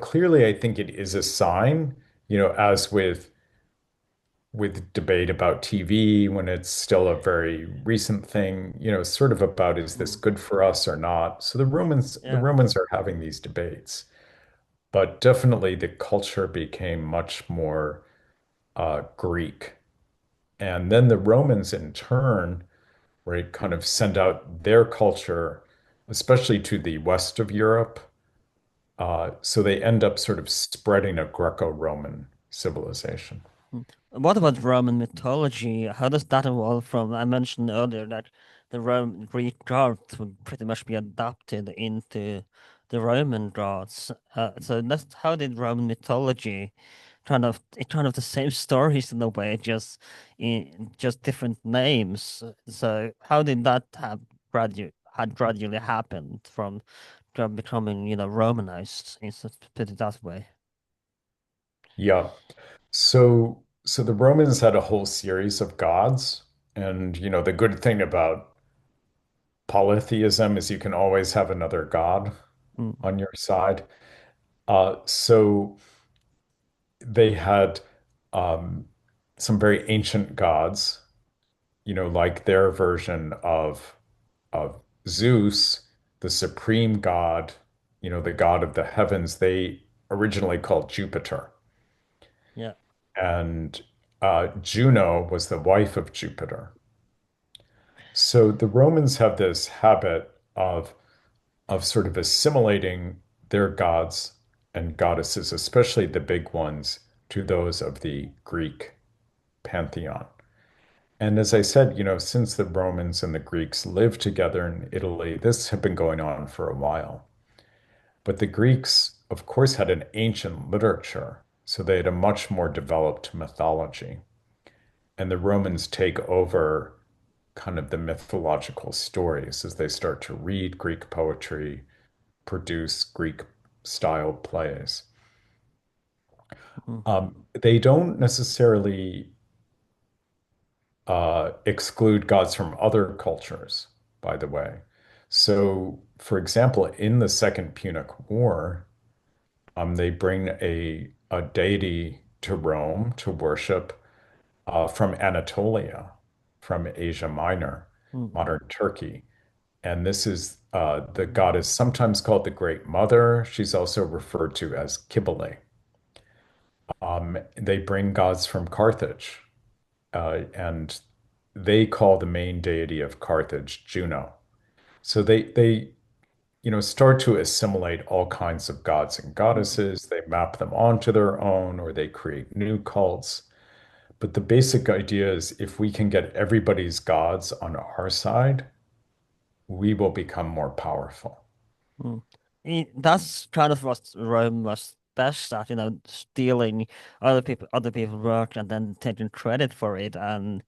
clearly I think it is a sign, as with debate about TV when it's still a very recent thing, sort of about is this Hmm. good for us or not. So the Yeah. Romans are having these debates, but definitely the culture became much more Greek. And then the Romans in turn, right, kind of send out their culture, especially to the west of Europe. So they end up sort of spreading a Greco-Roman civilization. Mm. What about Roman mythology? How does that evolve from? I mentioned earlier that the Roman Greek gods would pretty much be adapted into the Roman gods. So that's how did Roman mythology kind of the same stories in a way, just different names. So how did that have gradually happened from becoming Romanized? Put it that way. Yeah. So the Romans had a whole series of gods, and the good thing about polytheism is you can always have another god Mm, on your side. So they had um, some very ancient gods, like their version of Zeus, the supreme god, the god of the heavens. They originally called Jupiter, yeah. and Juno was the wife of Jupiter. So the Romans have this habit of sort of assimilating their gods and goddesses, especially the big ones, to those of the Greek pantheon. And as I said, since the Romans and the Greeks lived together in Italy, this had been going on for a while. But the Greeks, of course, had an ancient literature, so they had a much more developed mythology. And the Romans take over kind of the mythological stories as they start to read Greek poetry, produce Greek style plays. Mm, They don't necessarily exclude gods from other cultures, by the way. So, for example, in the Second Punic War, they bring a deity to Rome to worship from Anatolia, from Asia Minor, mm, modern Turkey. And this is the mm, goddess sometimes called the Great Mother. She's also referred to as Cybele. They bring gods from Carthage, and they call the main deity of Carthage Juno. So they start to assimilate all kinds of gods and mm, goddesses. They map them onto their own, or they create new cults. But the basic idea is if we can get everybody's gods on our side, we will become more powerful. mm. That's kind of what Rome was best at, stealing other people's work and then taking credit for it and,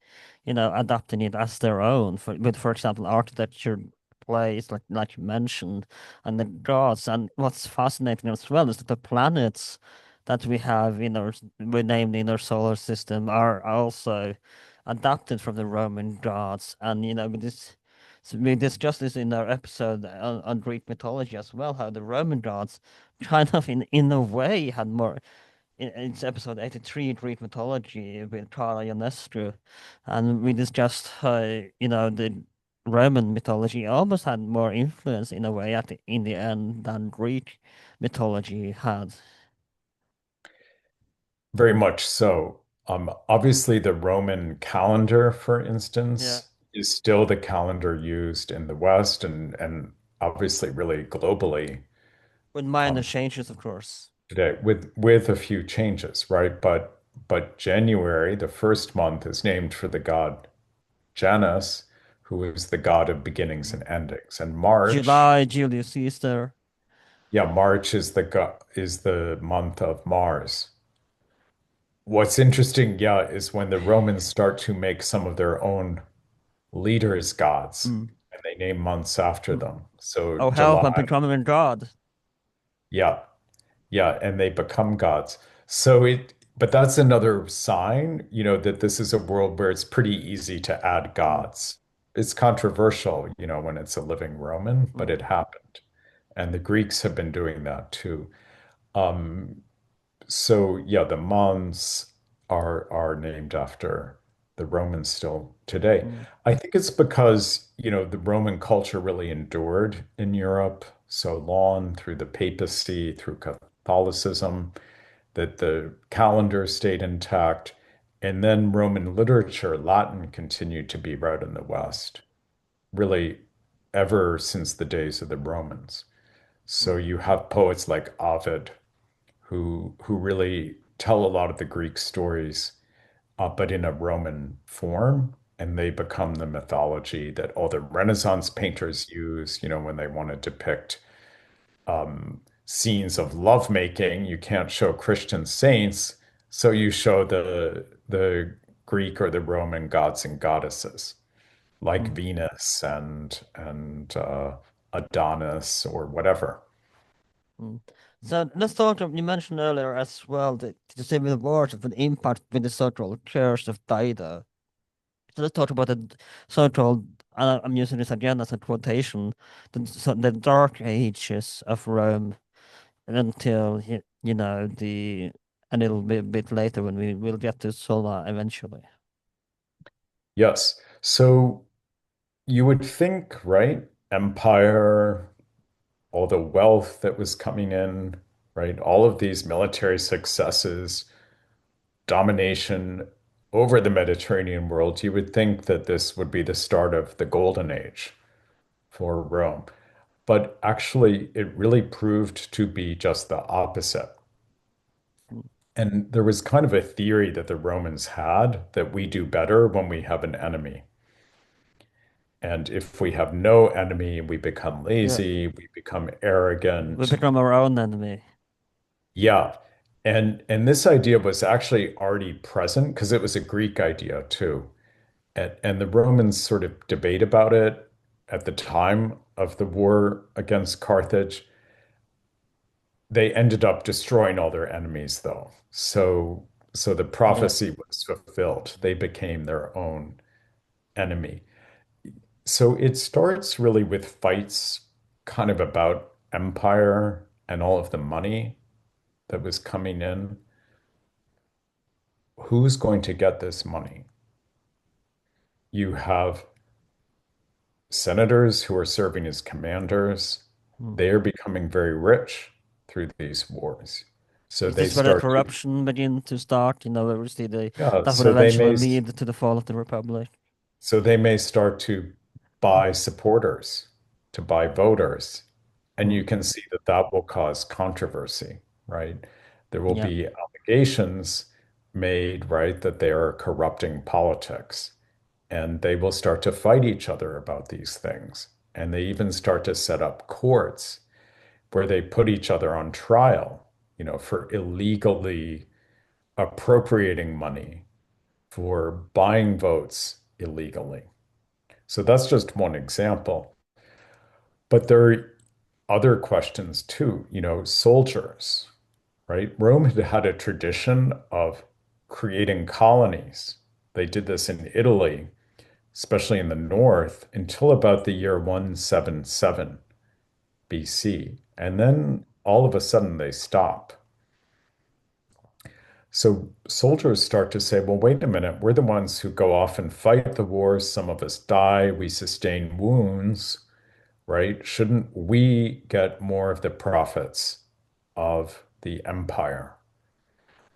adapting it as their own. For example, architecture place, like you mentioned, and the gods. And what's fascinating as well is that the planets that we have we named in our solar system are also adapted from the Roman gods. And with this, so we discussed this in our episode on Greek mythology as well, how the Roman gods kind of in a way had more. It's episode 83, Greek mythology with Carla Ionescu, and we discussed how the Roman mythology almost had more influence in a way in the end than Greek mythology had. Very much so. Obviously, the Roman calendar, for Yeah, instance, is still the calendar used in the West and obviously really globally with minor um, changes, of course. today, with a few changes, right? But January, the first month, is named for the god Janus, who is the god of beginnings Mm. and endings. And March, July, Julius Caesar. yeah, March is the month of Mars. What's interesting, yeah, is when the Romans start to make some of their own leaders gods, Mm. and they name months after Mm. them. So Oh, help! July, I'm becoming a god. yeah, yeah, and they become gods. But that's another sign, that this is a world where it's pretty easy to add Mm. gods. It's controversial, when it's a living Roman, but Mm. it happened. And the Greeks have been doing that too. Um, So yeah, the Mons are named after the Romans still today. Mm. I think it's because, the Roman culture really endured in Europe so long through the papacy, through Catholicism, that the calendar stayed intact. And then Roman literature, Latin continued to be read in the West, really ever since the days of the Romans. So Mm. you have poets like Ovid who really tell a lot of the Greek stories, but in a Roman form, and they become the mythology that all the Renaissance painters use, when they want to depict scenes of lovemaking. You can't show Christian saints, so you show the Greek or the Roman gods and goddesses, like Mm. Venus and Adonis or whatever. Mm. So let's talk. You mentioned earlier as well that the Civil War have an impact with the so-called Curse of Dido. So let's talk about the so-called. I'm using this again as a quotation. The Dark Ages of Rome until the a little bit later when we will get to Sulla eventually. Yes. So you would think, right? Empire, all the wealth that was coming in, right? All of these military successes, domination over the Mediterranean world, you would think that this would be the start of the golden age for Rome. But actually, it really proved to be just the opposite. Mm. And there was kind of a theory that the Romans had that we do better when we have an enemy. And if we have no enemy, we become Yeah, lazy, we become we arrogant. become our own enemy. Yeah. And this idea was actually already present because it was a Greek idea too. And the Romans sort of debate about it at the time of the war against Carthage. They ended up destroying all their enemies though. So the Yeah. prophecy was fulfilled. They became their own enemy. So it starts really with fights kind of about empire and all of the money that was coming in. Who's going to get this money? You have senators who are serving as commanders. Mm. They are becoming very rich through these wars. So Is they this where the start to, corruption begin to start? Where we see yeah, that would eventually lead to the fall of the Republic. so they may start to buy supporters, to buy voters. And Mm. you can see that that will cause controversy, right? There will Yeah. be allegations made, right, that they are corrupting politics. And they will start to fight each other about these things. And they even start to set up courts where they put each other on trial, for illegally appropriating money, for buying votes illegally. So that's just one example. But there are other questions too, soldiers, right? Rome had had a tradition of creating colonies. They did this in Italy, especially in the north, until about the year 177 BC. And then all of a sudden they stop. So soldiers start to say, well, wait a minute, we're the ones who go off and fight the wars. Some of us die, we sustain wounds, right? Shouldn't we get more of the profits of the empire?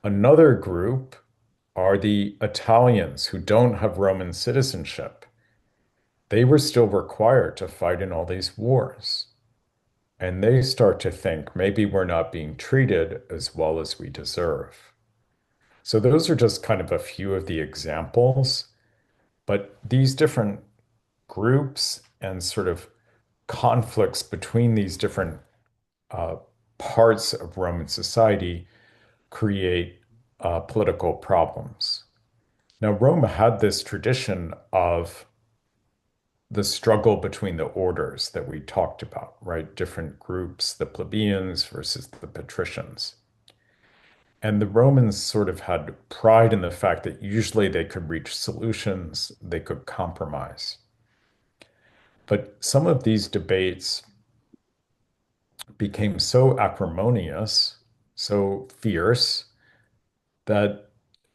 Another group are the Italians who don't have Roman citizenship. They were still required to fight in all these wars. And they start to think maybe we're not being treated as well as we deserve. So those are just kind of a few of the examples. But these different groups and sort of conflicts between these different uh, parts of Roman society create political problems. Now, Rome had this tradition of the struggle between the orders that we talked about, right? Different groups, the plebeians versus the patricians. And the Romans sort of had pride in the fact that usually they could reach solutions, they could compromise. But some of these debates became so acrimonious, so fierce, that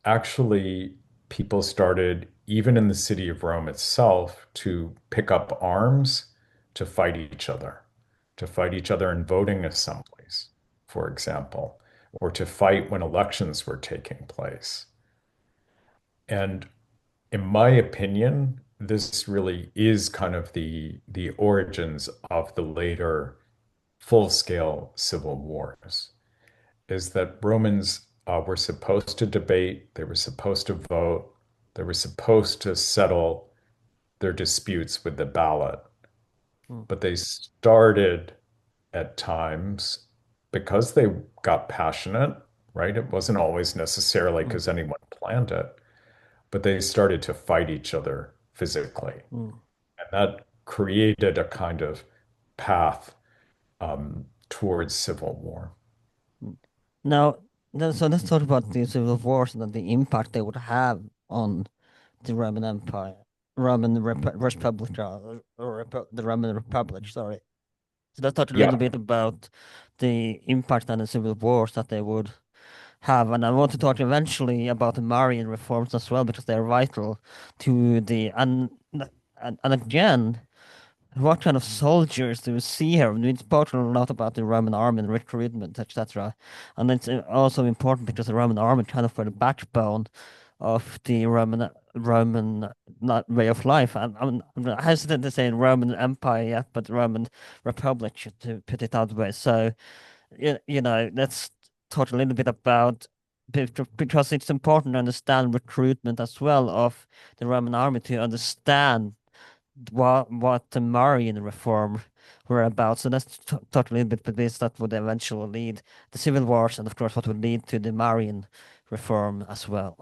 actually people started, even in the city of Rome itself, to pick up arms to fight each other in voting assemblies, for example, or to fight when elections were taking place. And in my opinion, this really is kind of the origins of the later full-scale civil wars, is that Romans were supposed to debate, they were supposed to vote, they were supposed to settle their disputes with the ballot. Mm, But they started at times because they got passionate, right? It wasn't always necessarily mm, because anyone planned it, but they started to fight each other physically. mm, And that created a kind of path towards civil war. mm. Now, so let's talk about the civil wars and the impact they would have on the Roman Empire, Republic, the Roman Republic. Sorry. So let's talk a little Yeah. bit about the impact on the civil wars that they would have, and I want to talk eventually about the Marian reforms as well because they're vital to the and again. What kind of soldiers do we see here? We spoke a lot about the Roman army and recruitment, etc. And it's also important because the Roman army kind of were the backbone of the Roman not way of life. I'm hesitant to say Roman Empire yet, but Roman Republic, to put it that way. So, let's talk a little bit about because it's important to understand recruitment as well of the Roman army to understand what the Marian reform were about. So let's talk a little bit about this. That would eventually lead the civil wars, and of course, what would lead to the Marian reform as well.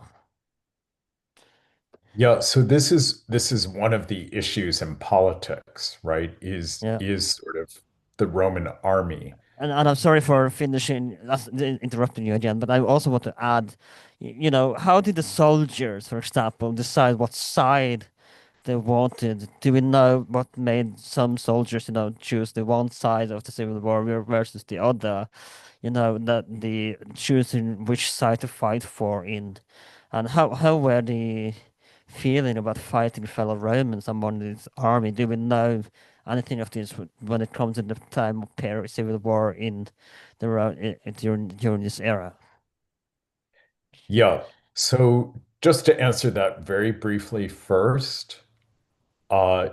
Yeah, so this is one of the issues in politics, right? Is Yeah. is sort of the Roman army. And I'm sorry for finishing, interrupting you again, but I also want to add, how did the soldiers, for example, decide what side they wanted? Do we know what made some soldiers, choose the one side of the civil war versus the other? That the choosing which side to fight for in, and how were the feeling about fighting fellow Romans among this army? Do we know anything of this when it comes to the time of Paris civil war in during this era? Yeah. So just to answer that very briefly first, uh,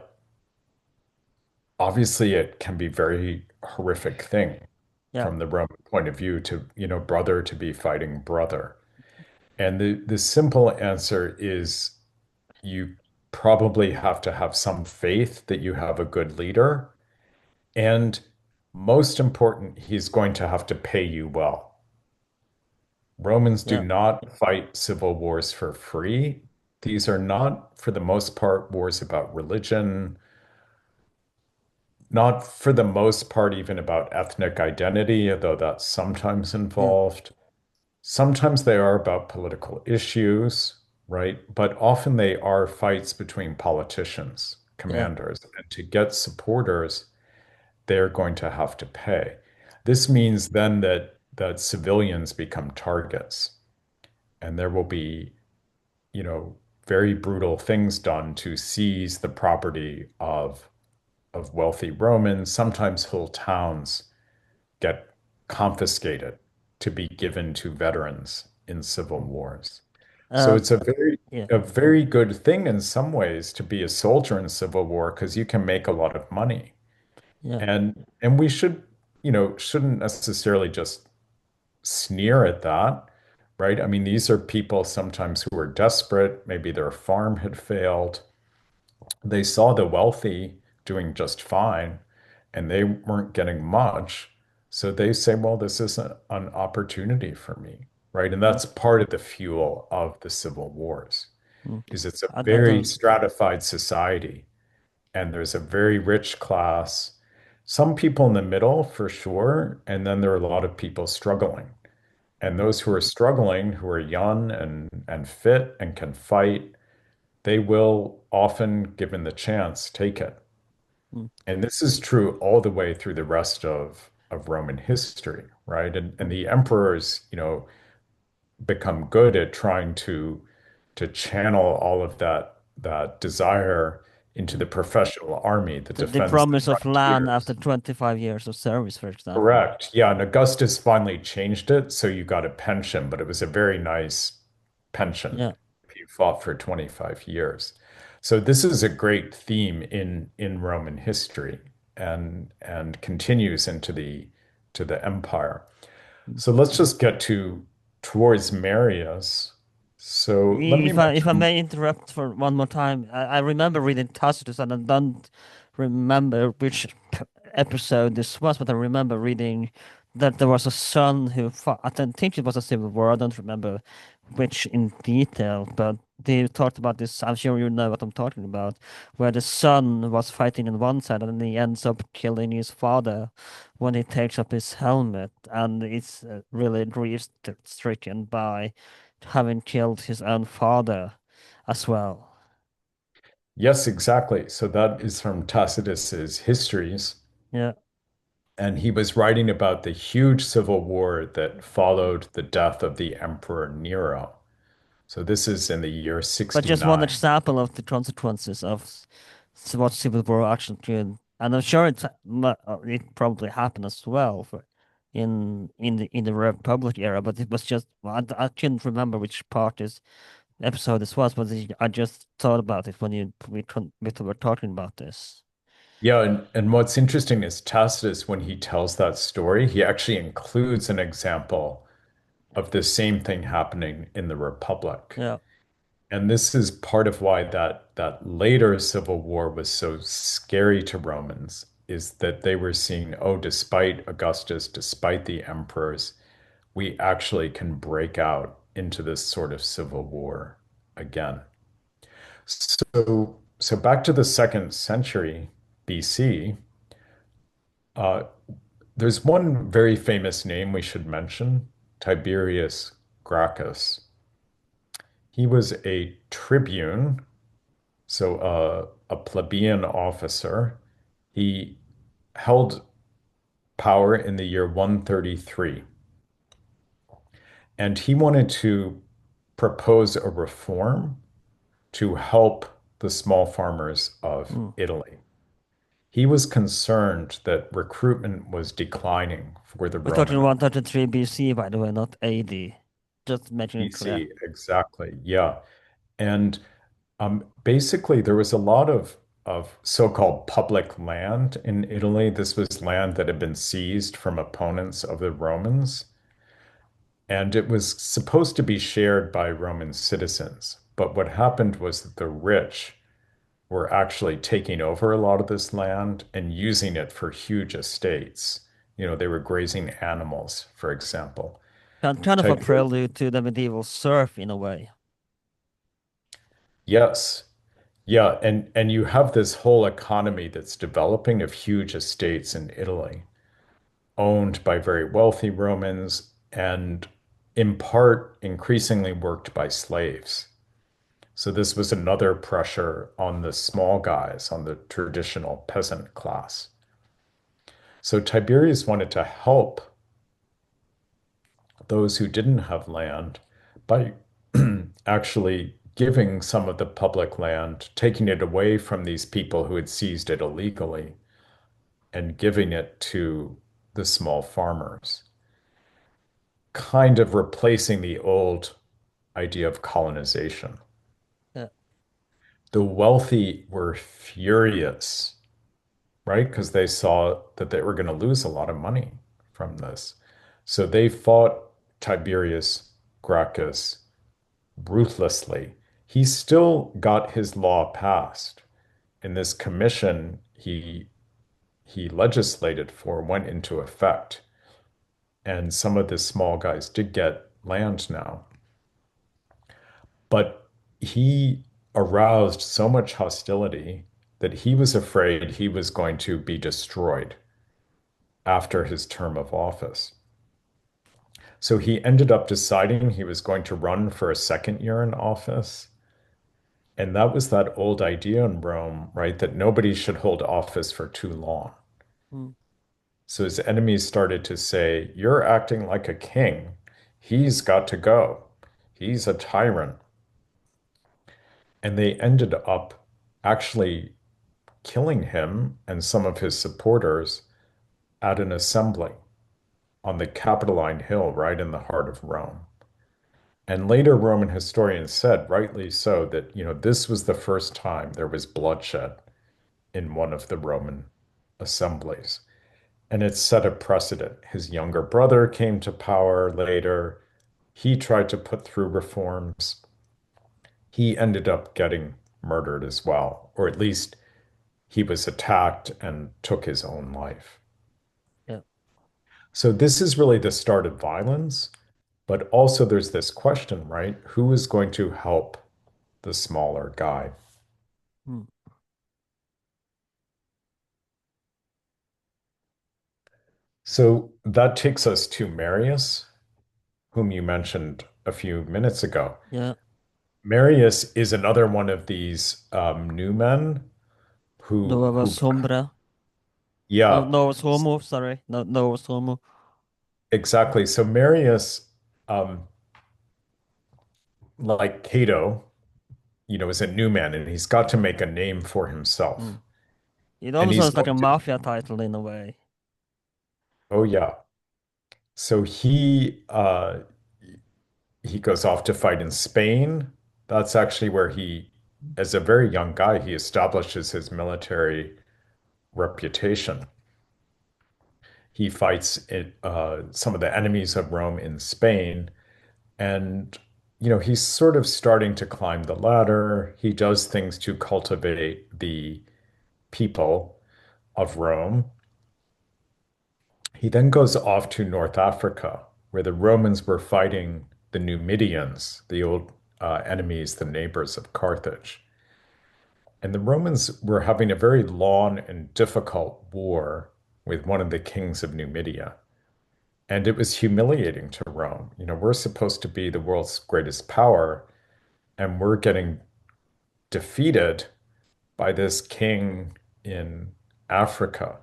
obviously it can be very horrific thing Yeah, from the Roman point of view to, brother to be fighting brother. And the simple answer is you probably have to have some faith that you have a good leader. And most important, he's going to have to pay you well. Romans do yeah, not fight civil wars for free. These are not, for the most part, wars about religion. not for the most part even about ethnic identity, although that's sometimes Yeah, involved. Sometimes they are about political issues, right? But often they are fights between politicians, yeah, commanders, and to get supporters, they're going to have to pay. This means then that civilians become targets, and there will be, you know, very brutal things done to seize the property of wealthy Romans. Sometimes whole towns get confiscated to be given to veterans in civil wars. So uh, it's yeah, a very good thing in some ways to be a soldier in civil war because you can make a lot of money. yeah, And we should, shouldn't necessarily just sneer at that, right? I mean, these are people sometimes who are desperate. Maybe their farm had failed. They saw the wealthy doing just fine and they weren't getting much. So they say, well, this isn't an opportunity for me, right? And mm, that's part of the fuel of the civil wars, mm. is it's a I very don't. stratified society and there's a very rich class, some people in the middle for sure, and then there are a lot of people struggling. And those who are struggling, who are young and fit and can fight, they will often, given the chance, take it. Mm, And this is true all the way through the rest of Roman history, right? And mm, the emperors, become good at trying to channel all of that desire into mm. the professional army that The defends the promise of land after frontiers. 25 years of service, for example. Correct. Yeah, and Augustus finally changed it, so you got a pension, but it was a very nice pension Yeah. if you fought for 25 years. So this is a great theme in Roman history and continues into the to the empire. Mm. So let's just get to towards Marius. So let me If I mention, may interrupt for one more time, I remember reading Tacitus and I don't remember which episode this was, but I remember reading that there was a son who fought. I don't think it was a civil war. I don't remember which in detail, but they talked about this. I'm sure you know what I'm talking about, where the son was fighting on one side and he ends up killing his father when he takes up his helmet, and it's really grief-stricken by having killed his own father as well. yes, exactly. So that is from Tacitus's Histories. Yeah, And he was writing about the huge civil war that followed the death of the Emperor Nero. So this is in the year but just one 69. example of the consequences of what civil war actually could, and I'm sure it probably happened as well for in the Republic era, but it was just I couldn't remember which part this episode this was, but I just thought about it when we were talking about this. Yeah, and what's interesting is Tacitus, when he tells that story, he actually includes an example of the same thing happening in the Republic. Yeah. And this is part of why that later civil war was so scary to Romans, is that they were seeing, oh, despite Augustus, despite the emperors, we actually can break out into this sort of civil war again. So back to the second century BC, uh, there's one very famous name we should mention, Tiberius Gracchus. He was a tribune, so a plebeian officer. He held power in the year 133, and he wanted to propose a reform to help the small farmers of Mm. Italy. He was concerned that recruitment was declining for the We're talking Roman 133 BC, by the way, not AD. Just making it clear. BC. Exactly. Yeah. And basically, there was a lot of so-called public land in Italy. This was land that had been seized from opponents of the Romans, and it was supposed to be shared by Roman citizens. But what happened was that the rich were actually taking over a lot of this land and using it for huge estates. They were grazing animals, for example. Kind of a Tiber prelude to the medieval serf in a way. Yes. Yeah, and you have this whole economy that's developing of huge estates in Italy, owned by very wealthy Romans and in part increasingly worked by slaves. So this was another pressure on the small guys, on the traditional peasant class. So Tiberius wanted to help those who didn't have land by actually giving some of the public land, taking it away from these people who had seized it illegally and giving it to the small farmers, kind of replacing the old idea of colonization. Yeah. The wealthy were furious, right? Because they saw that they were going to lose a lot of money from this. So they fought Tiberius Gracchus ruthlessly. He still got his law passed. And this commission he legislated for went into effect. And some of the small guys did get land now. But he aroused so much hostility that he was afraid he was going to be destroyed after his term of office. So he ended up deciding he was going to run for a second year in office. And that was that old idea in Rome, right? That nobody should hold office for too long. Mm. So his enemies started to say, "You're acting like a king. He's got to go. He's a tyrant." And they ended up actually killing him and some of his supporters at an assembly on the Capitoline Hill, right in the heart of Rome. And later Roman historians said, rightly so, that, this was the first time there was bloodshed in one of the Roman assemblies. And it set a precedent. His younger brother came to power later. He tried to put through reforms. He ended up getting murdered as well, or at least he was attacked and took his own life. Yeah. So this is really the start of violence, but also there's this question, right? Who is going to help the smaller guy? Mm. So that takes us to Marius, whom you mentioned a few minutes ago. Yeah. Marius is another one of these new men Nova who Sombra. No, yeah, Novus Homo, sorry. No, Novus Homo. exactly. So Marius, um, like Cato, is a new man and he's got to make a name for himself. Mm. It And almost he's sounds like going a to, mafia title in a way. oh yeah. So he goes off to fight in Spain. That's actually where as a very young guy, he establishes his military reputation. He fights some of the enemies of Rome in Spain, and he's sort of starting to climb the ladder. He does things to cultivate the people of Rome. He then goes off to North Africa, where the Romans were fighting the Numidians, the old enemies, the neighbors of Carthage. And the Romans were having a very long and difficult war with one of the kings of Numidia. And it was humiliating to Rome. We're supposed to be the world's greatest power, and we're getting defeated by this king in Africa.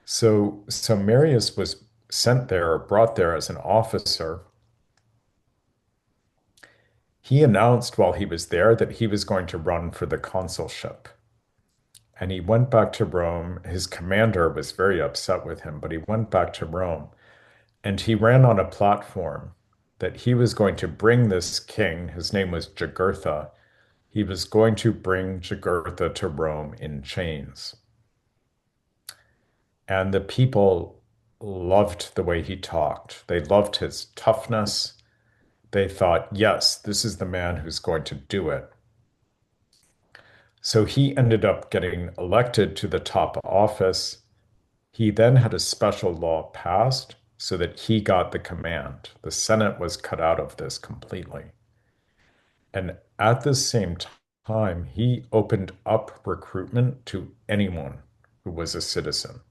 So Marius was sent there or brought there as an officer. He announced while he was there that he was going to run for the consulship. And he went back to Rome. His commander was very upset with him, but he went back to Rome and he ran on a platform that he was going to bring this king, his name was Jugurtha, he was going to bring Jugurtha to Rome in chains. And the people loved the way he talked. They loved his toughness. They thought, yes, this is the man who's going to do it. So he ended up getting elected to the top office. He then had a special law passed so that he got the command. The Senate was cut out of this completely. And at the same time, he opened up recruitment to anyone who was a citizen.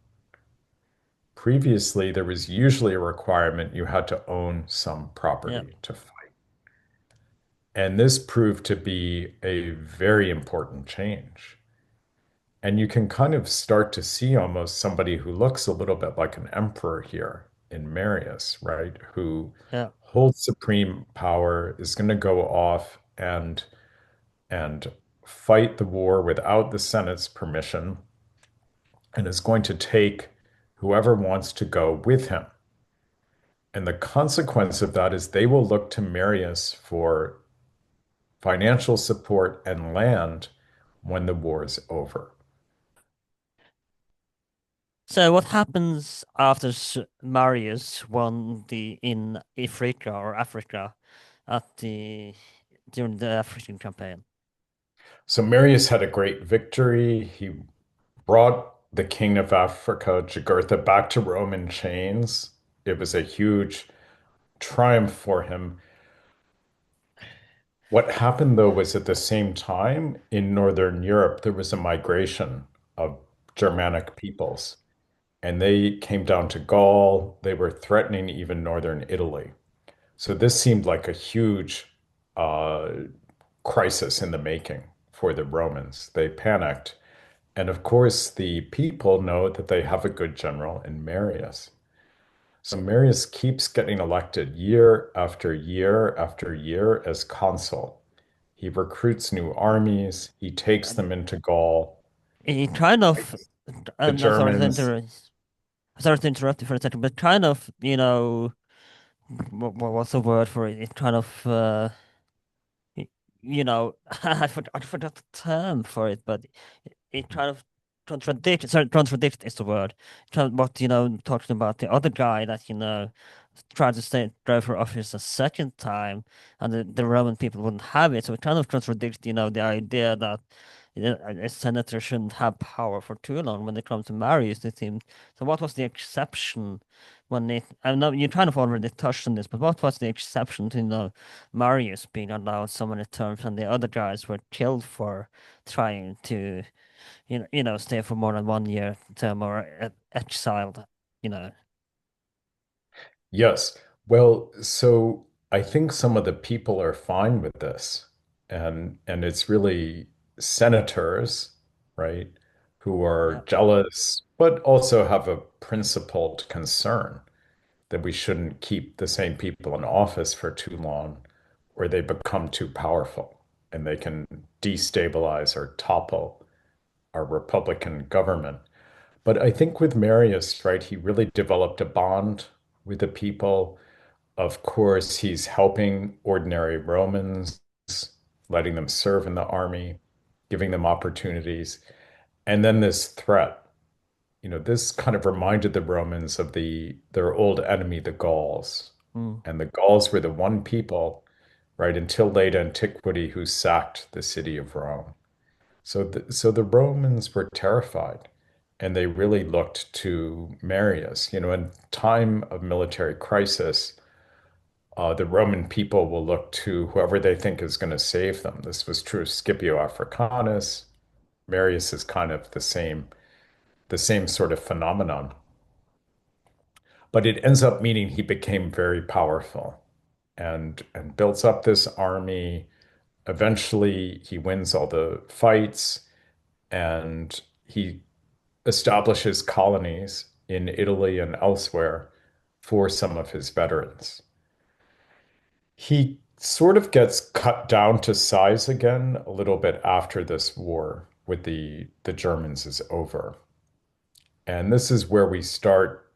Previously, there was usually a requirement you had to own some Yeah. property to fight. And this proved to be a very important change. And you can kind of start to see almost somebody who looks a little bit like an emperor here in Marius, right? Who Yeah. holds supreme power, is going to go off and fight the war without the Senate's permission, and is going to take whoever wants to go with him. And the consequence of that is they will look to Marius for financial support and land when the war is over. So what happens after Marius won the in Africa at the during the African campaign? So Marius had a great victory. He brought the king of Africa, Jugurtha, back to Roman chains. It was a huge triumph for him. What happened, though, was at the same time in Northern Europe, there was a migration of Germanic peoples, and they came down to Gaul. They were threatening even Northern Italy. So this seemed like a huge uh, crisis in the making for the Romans. They panicked. And of course, the people know that they have a good general in Marius. So Marius keeps getting elected year after year after year as consul. He recruits new armies, he takes And them into Gaul, he kind of, the I'm sorry to Germans. sorry to interrupt you for a second, but kind of, what's the word for it? It kind of, y- I forgot the term for it, but it kind of contradicts. Sorry, contradict is the word. What talking about the other guy that tried to stay go for office a second time, and the Roman people wouldn't have it. So it kind of contradicts, the idea that a senator shouldn't have power for too long when it comes to Marius. It seemed. So what was the exception when it? I know you kind of already touched on this, but what was the exception to Marius being allowed so many terms, and the other guys were killed for trying to stay for more than 1 year term or exiled, you know. Yes. Well, so I think some of the people are fine with this. And it's really senators, right, who Yeah. are jealous, but also have a principled concern that we shouldn't keep the same people in office for too long, or they become too powerful and they can destabilize or topple our Republican government. But I think with Marius, right, he really developed a bond with the people. Of course, he's helping ordinary Romans, letting them serve in the army, giving them opportunities. And then this threat, this kind of reminded the Romans of their old enemy, the Gauls. Mm. And the Gauls were the one people, right, until late antiquity who sacked the city of Rome. So the Romans were terrified, and they really looked to Marius. In time of military crisis, the Roman people will look to whoever they think is going to save them. This was true of Scipio Africanus. Marius is kind of the same sort of phenomenon. But it ends up meaning he became very powerful and builds up this army. Eventually, he wins all the fights and he establishes colonies in Italy and elsewhere for some of his veterans. He sort of gets cut down to size again a little bit after this war with the Germans is over. And this is where we start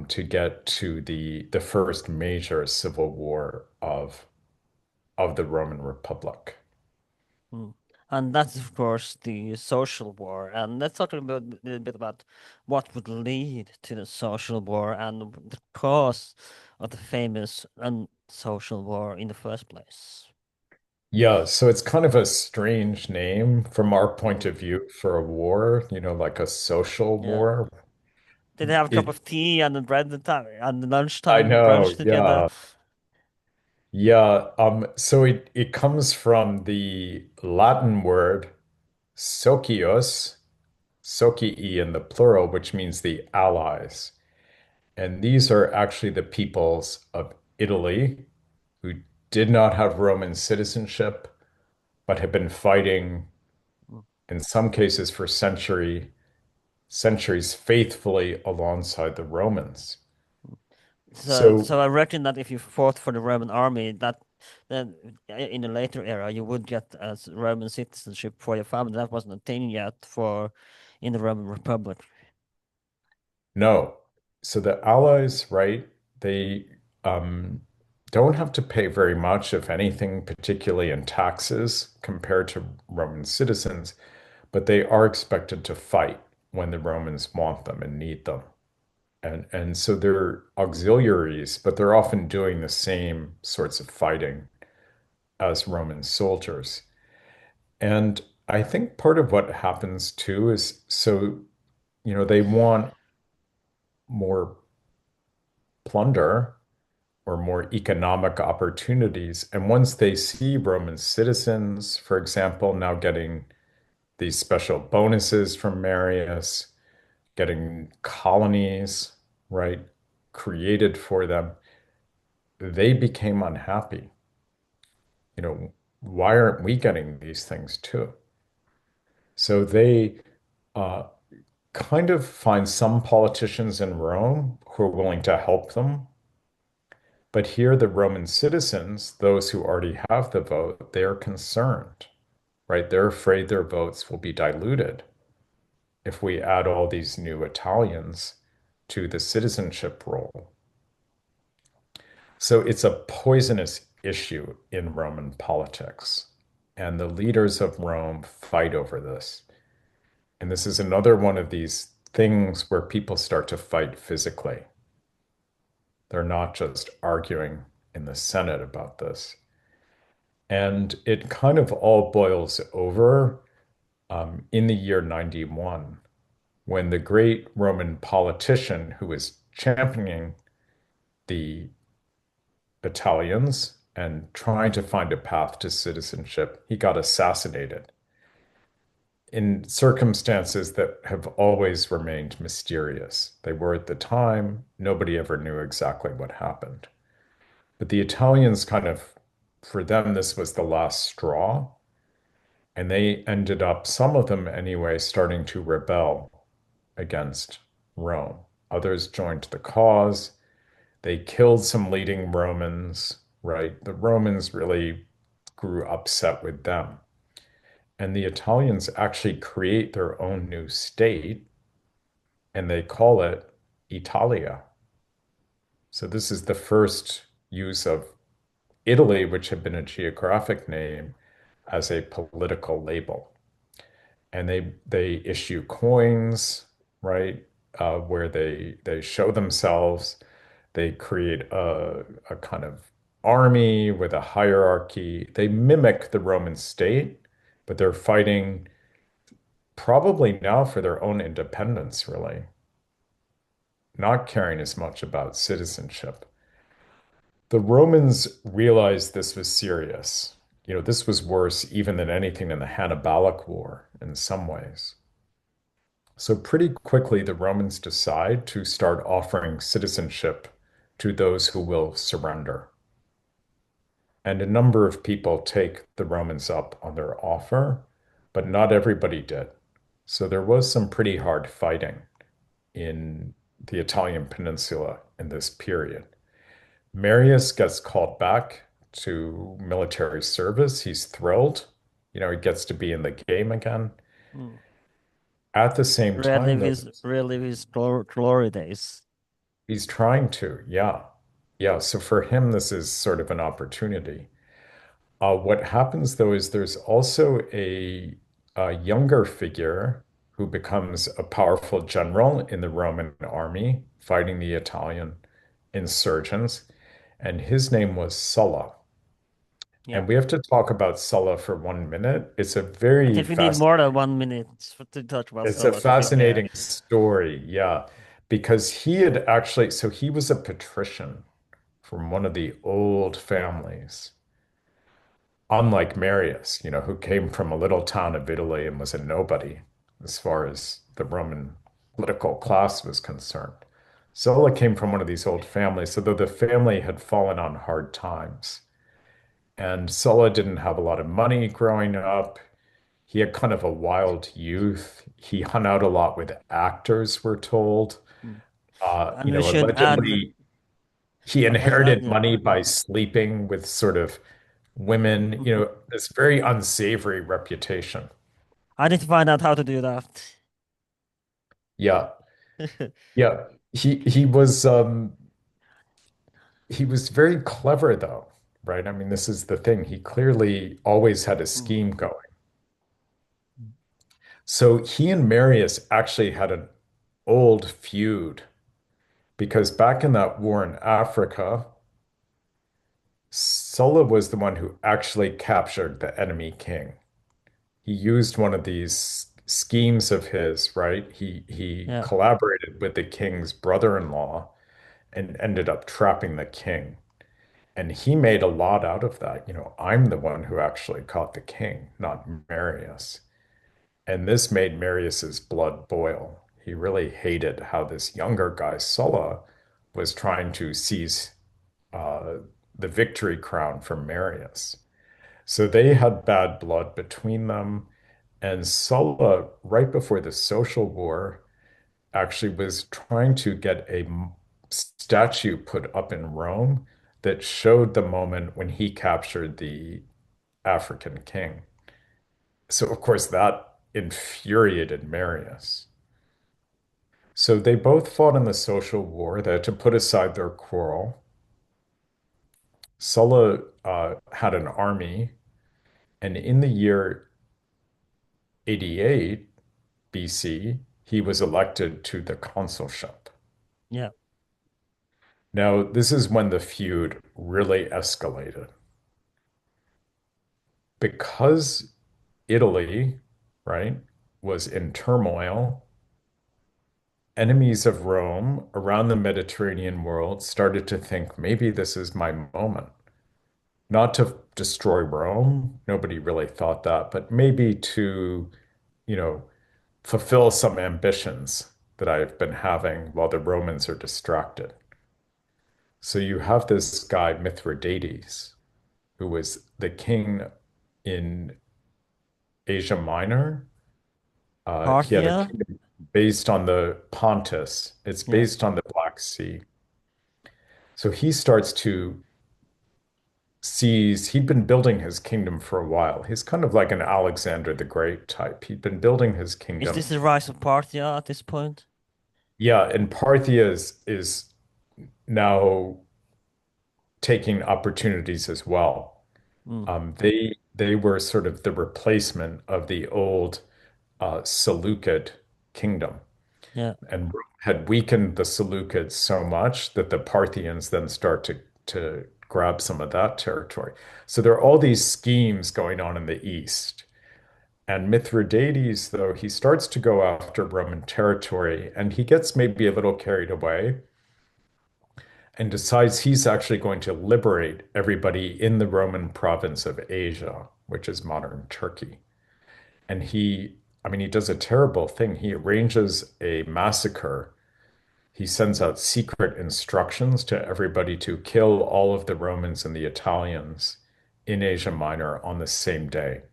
to get to the first major civil war of the Roman Republic. Mm. And that's, of course, the social war. And let's talk a little bit about what would lead to the social war and the cause of the famous social war in the first place. Yeah, so it's kind of a strange name from our point of view for a war, like a social Yeah. war. Did they have a cup It, of tea and the bread and time and the I lunchtime know, brunch together? yeah. Yeah, so it comes from the Latin word socius, socii in the plural, which means the allies. And these are actually the peoples of Italy who did not have Roman citizenship, but have been fighting, Mm. in some cases for centuries faithfully alongside the Romans. So So I reckon that if you fought for the Roman army, that then in a later era you would get as Roman citizenship for your family. That wasn't a thing yet for in the Roman Republic. no. So the allies, right, they um, don't have to pay very much, if anything, particularly in taxes compared to Roman citizens, but they are expected to fight when the Romans want them and need them. And so they're auxiliaries, but they're often doing the same sorts of fighting as Roman soldiers. And I think part of what happens too is so, they want more plunder or more economic opportunities. And once they see Roman citizens, for example, now getting these special bonuses from Marius, getting colonies, right, created for them, they became unhappy. Why aren't we getting these things too? So they uh, kind of find some politicians in Rome who are willing to help them. But here, the Roman citizens, those who already have the vote, they're concerned, right? They're afraid their votes will be diluted if we add all these new Italians to the citizenship roll. So it's a poisonous issue in Roman politics. And the leaders of Rome fight over this. And this is another one of these things where people start to fight physically. They're not just arguing in the Senate about this. And it kind of all boils over in the year 91, when the great Roman politician who was championing the Italians and trying to find a path to citizenship, he got assassinated in circumstances that have always remained mysterious. They were at the time, nobody ever knew exactly what happened. But the Italians kind of, for them, this was the last straw. And they ended up, some of them anyway, starting to rebel against Rome. Others joined the cause. They killed some leading Romans, right? The Romans really grew upset with them. And the Italians actually create their own new state and they call it Italia. So this is the first use of Italy, which had been a geographic name, as a political label. And they issue coins, right, where they show themselves. They create a kind of army with a hierarchy. They mimic the Roman state, but they're fighting probably now for their own independence, really, not caring as much about citizenship. The Romans realized this was serious. This was worse even than anything in the Hannibalic War in some ways. So pretty quickly, the Romans decide to start offering citizenship to those who will surrender. And a number of people take the Romans up on their offer, but not everybody did. So there was some pretty hard fighting in the Italian peninsula in this period. Marius gets called back to military service. He's thrilled. He gets to be in the game again. Mm. At the same time, though, Relive his glory days. he's trying to, yeah. Yeah, so for him, this is sort of an opportunity. What happens though is there's also a younger figure who becomes a powerful general in the Roman army fighting the Italian insurgents, and his name was Sulla. Yeah. And we have to talk about Sulla for 1 minute. I think we need more than 1 minute to talk about It's a Sulla to think, fascinating story, yeah, because he had actually, so he was a patrician from one of the old families, unlike Marius, who came from a little town of Italy and was a nobody as far as the Roman political class was concerned. Sulla came from one of these old families, so though the family had fallen on hard times, and Sulla didn't have a lot of money growing up. He had kind of a wild youth. He hung out a lot with actors, we're told. Mm. And we should add, Allegedly, he inherited yeah. money by sleeping with sort of women, this very unsavory reputation. I need to find out how to do that. Yeah. Yeah. He was very clever though, right? I mean, this is the thing. He clearly always had a Mm. scheme going. So he and Marius actually had an old feud because back in that war in Africa, Sulla was the one who actually captured the enemy king. He used one of these schemes of his, right? He Yeah. collaborated with the king's brother-in-law and ended up trapping the king. And he made a lot out of that. I'm the one who actually caught the king, not Marius. And this made Marius's blood boil. He really hated how this younger guy, Sulla, was trying to seize uh, the victory crown from Marius. So they had bad blood between them. And Sulla, right before the social war, actually was trying to get a statue put up in Rome that showed the moment when he captured the African king. So, of course, that infuriated Marius. So they both fought in the social war. They had to put aside their quarrel. Sulla had an army, and in the year 88 BC, he was elected to the consulship. Yeah. Now, this is when the feud really escalated because Italy, right, was in turmoil. Enemies of Rome around the Mediterranean world started to think maybe this is my moment. Not to destroy Rome, nobody really thought that, but maybe to, you know, fulfill some ambitions that I've been having while the Romans are distracted. So you have this guy, Mithridates, who was the king in Asia Minor. He had a Parthia. kingdom based on the Pontus. It's Yeah. based on the Black Sea. So he starts to seize, he'd been building his kingdom for a while. He's kind of like an Alexander the Great type. He'd been building his Is this kingdom. the rise of Parthia at this point? Yeah, and Parthia is now taking opportunities as well. Mm. They were sort of the replacement of the old Seleucid kingdom, Yeah. and Rome had weakened the Seleucids so much that the Parthians then start to grab some of that territory. So there are all these schemes going on in the east. And Mithridates, though, he starts to go after Roman territory and he gets maybe a little carried away and decides he's actually going to liberate everybody in the Roman province of Asia, which is modern Turkey. And I mean, he does a terrible thing. He arranges a massacre. He sends out secret instructions to everybody to kill all of the Romans and the Italians in Asia Minor on the same day.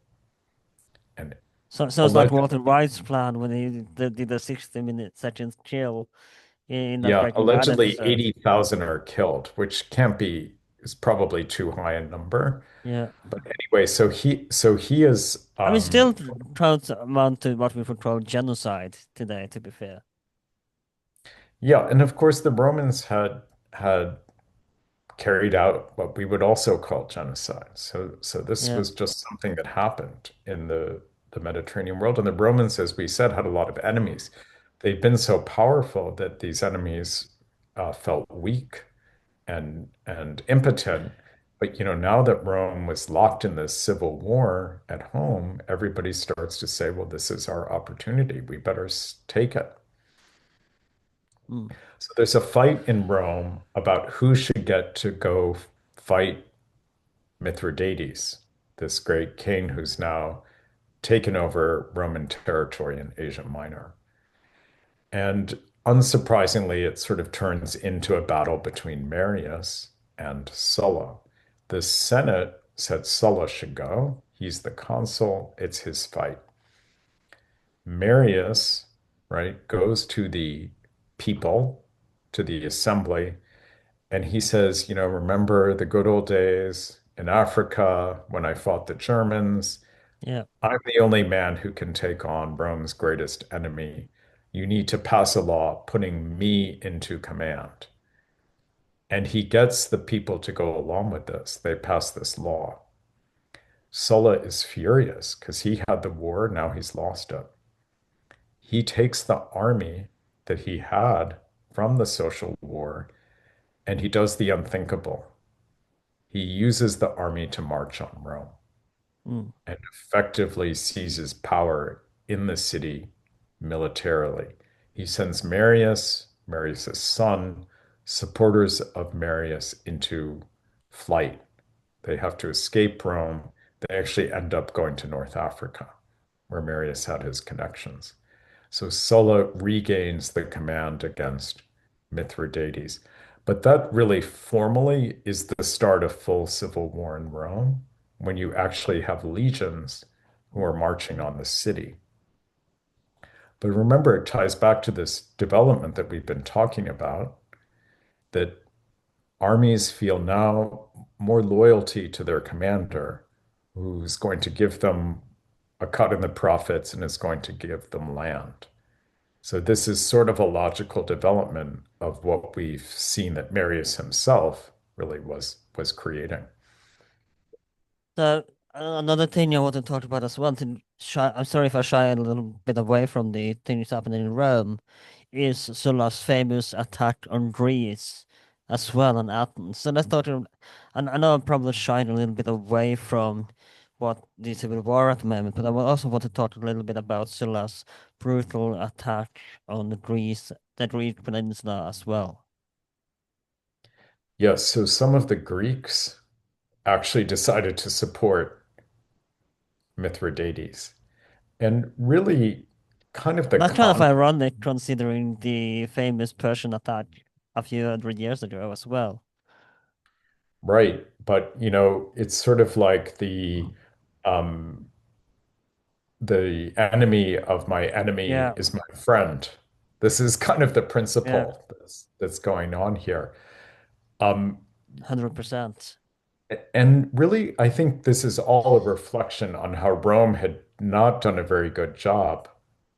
And So it's like Walter allegedly, White's plan when he did the 60-minute second kill in that yeah, Breaking Bad allegedly episode. 80,000 are killed, which can't be, is probably too high a number. Yeah. But anyway, so he is I mean, still counts amount to what we would call genocide today, to be fair. yeah, and of course the Romans had carried out what we would also call genocide. So this Yeah. was just something that happened in the Mediterranean world. And the Romans, as we said, had a lot of enemies. They'd been so powerful that these enemies felt weak and impotent. But now that Rome was locked in this civil war at home, everybody starts to say, well, this is our opportunity. We better take it. Mm. So there's a fight in Rome about who should get to go fight Mithridates, this great king who's now taken over Roman territory in Asia Minor. And unsurprisingly, it sort of turns into a battle between Marius and Sulla. The Senate said Sulla should go. He's the consul. It's his fight. Marius, right, goes to the people, to the assembly, and he says, remember the good old days in Africa when I fought the Germans? Yeah. I'm the only man who can take on Rome's greatest enemy. You need to pass a law putting me into command. And he gets the people to go along with this. They pass this law. Sulla is furious because he had the war, now he's lost it. He takes the army that he had from the social war and he does the unthinkable. He uses the army to march on Rome Mm. and effectively seizes power in the city militarily. He sends Marius, Marius's son, supporters of Marius into flight. They have to escape Rome. They actually end up going to North Africa, where Marius had his connections. So Sulla regains the command against Mithridates. But that really formally is the start of full civil war in Rome, when you actually have legions who are marching on the city. But remember, it ties back to this development that we've been talking about, that armies feel now more loyalty to their commander, who's going to give them a cut in the profits and is going to give them land. So this is sort of a logical development of what we've seen that Marius himself really was creating. So another thing I want to talk about as well, I'm sorry if I shy a little bit away from the things happening in Rome, is Sulla's famous attack on Greece as well and Athens. So let's talk. And I know I'm probably shying a little bit away from what the civil war at the moment, but I will also want to talk a little bit about Sulla's brutal attack on Greece, the Greek peninsula as well. Yes, so some of the Greeks actually decided to support Mithridates. And really, kind of the That's kind of con ironic considering the famous Persian attack a few hundred years ago as well. right, but it's sort of like um the enemy of my enemy Yeah, is my friend. This is kind of the yeah, principle that's going on here. Um, 100%. and really, I think this is all a reflection on how Rome had not done a very good job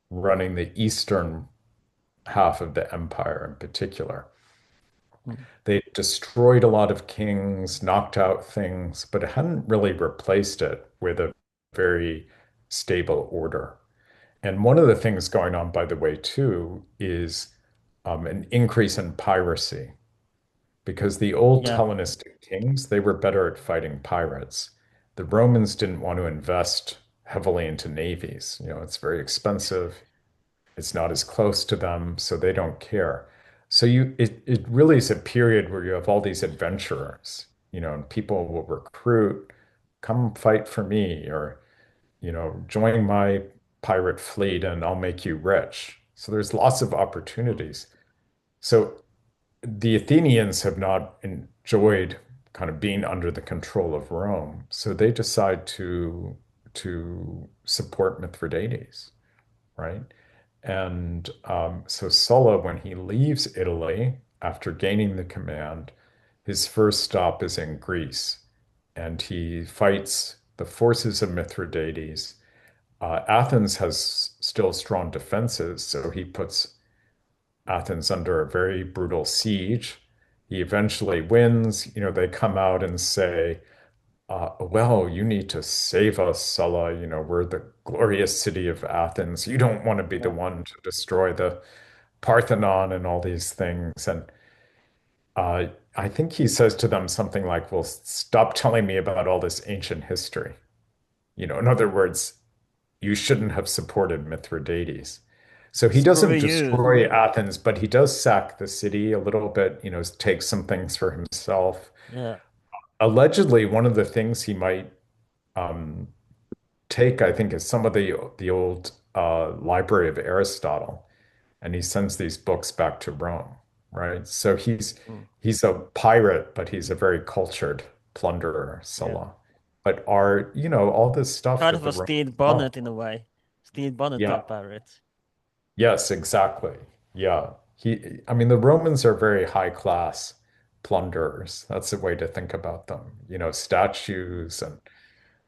running the eastern half of the empire in particular. Mm. They destroyed a lot of kings, knocked out things, but it hadn't really replaced it with a very stable order. And one of the things going on, by the way, too, is an increase in piracy because the old Yeah, Hellenistic kings, they were better at fighting pirates. The Romans didn't want to invest heavily into navies. It's very expensive. It's not as close to them, so they don't care. So it really is a period where you have all these adventurers, and people will recruit, come fight for me, or join my pirate fleet and I'll make you rich. So there's lots of opportunities. So the Athenians have not enjoyed kind of being under the control of Rome. So they decide to support Mithridates, right? And so Sulla, when he leaves Italy after gaining the command, his first stop is in Greece, and he fights the forces of Mithridates. Athens has still strong defenses, so he puts Athens under a very brutal siege. He eventually wins. They come out and say, well, you need to save us, Sulla. We're the glorious city of Athens. You don't want to be the yeah. one to destroy the Parthenon and all these things. And I think he says to them something like, well, stop telling me about all this ancient history. In other words, you shouldn't have supported Mithridates. So he Screw doesn't you. destroy Athens, but he does sack the city a little bit, take some things for himself. Yeah. Allegedly, one of the things he might um, take, I think, is some of the old library of Aristotle, and he sends these books back to Rome, right? So Mm. he's a pirate, but he's a very cultured plunderer, Yeah. Sulla. But all this stuff Kind that of the a Romans Stede love. Bonnet in a way. Stede Bonnet Yeah. type pirate. Yes, exactly. Yeah. I mean, the Romans are very high class plunderers. That's the way to think about them. Statues and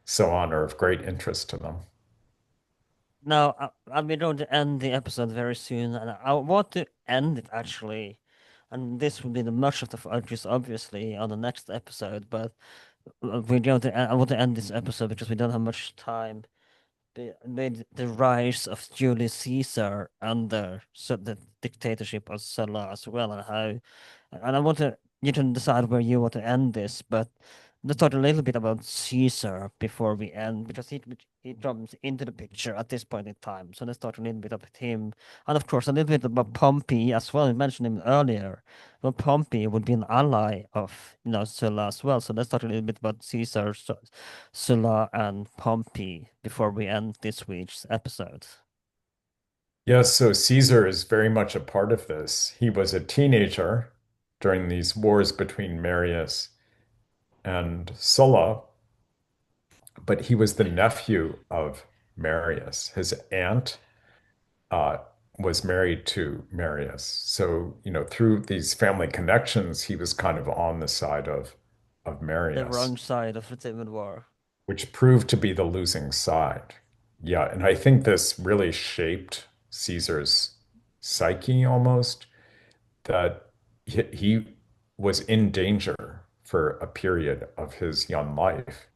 so on are of great interest to them. Now, we're going to end the episode very soon, and I want to end it actually. And this will be the much of the focus, obviously, on the next episode. But we're going to. I want to end this episode because we don't have much time. The rise of Julius Caesar under the dictatorship of Sulla as well, and how. And I want to. You can decide where you want to end this, but let's talk a little bit about Caesar before we end, because he comes into the picture at this point in time. So let's talk a little bit about him, and of course a little bit about Pompey as well. We mentioned him earlier. Well, Pompey would be an ally of Sulla as well. So let's talk a little bit about Caesar, Sulla, and Pompey before we end this week's episode. Yes, so Caesar is very much a part of this. He was a teenager during these wars between Marius and Sulla, but he was the nephew of Marius. His aunt uh, was married to Marius. So, through these family connections, he was kind of on the side of The Marius, wrong side of the Civil War. which proved to be the losing side. Yeah, and I think this really shaped Caesar's psyche almost, that he was in danger for a period of his young life.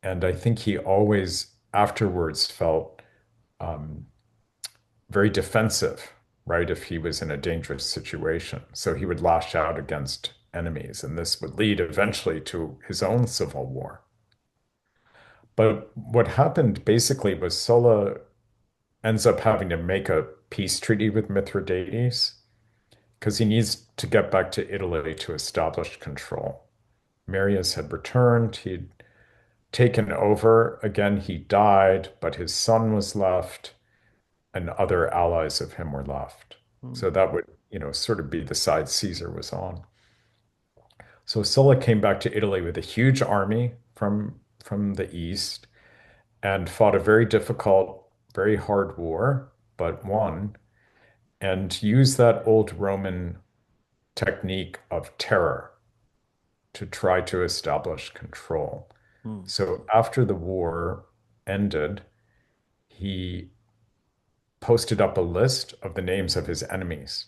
And I think he always afterwards felt um, very defensive, right? If he was in a dangerous situation. So he would lash out against enemies, and this would lead eventually to his own civil war. But what happened basically was Sulla ends up having to make a peace treaty with Mithridates because he needs to get back to Italy to establish control. Marius had returned, he'd taken over. Again, he died, but his son was left, and other allies of him were left. Hmm. So that would, sort of be the side Caesar was on. So Sulla came back to Italy with a huge army from the east and fought a very difficult, very hard war, but won, and used that old Roman technique of terror to try to establish control. Hmm. So after the war ended, he posted up a list of the names of his enemies.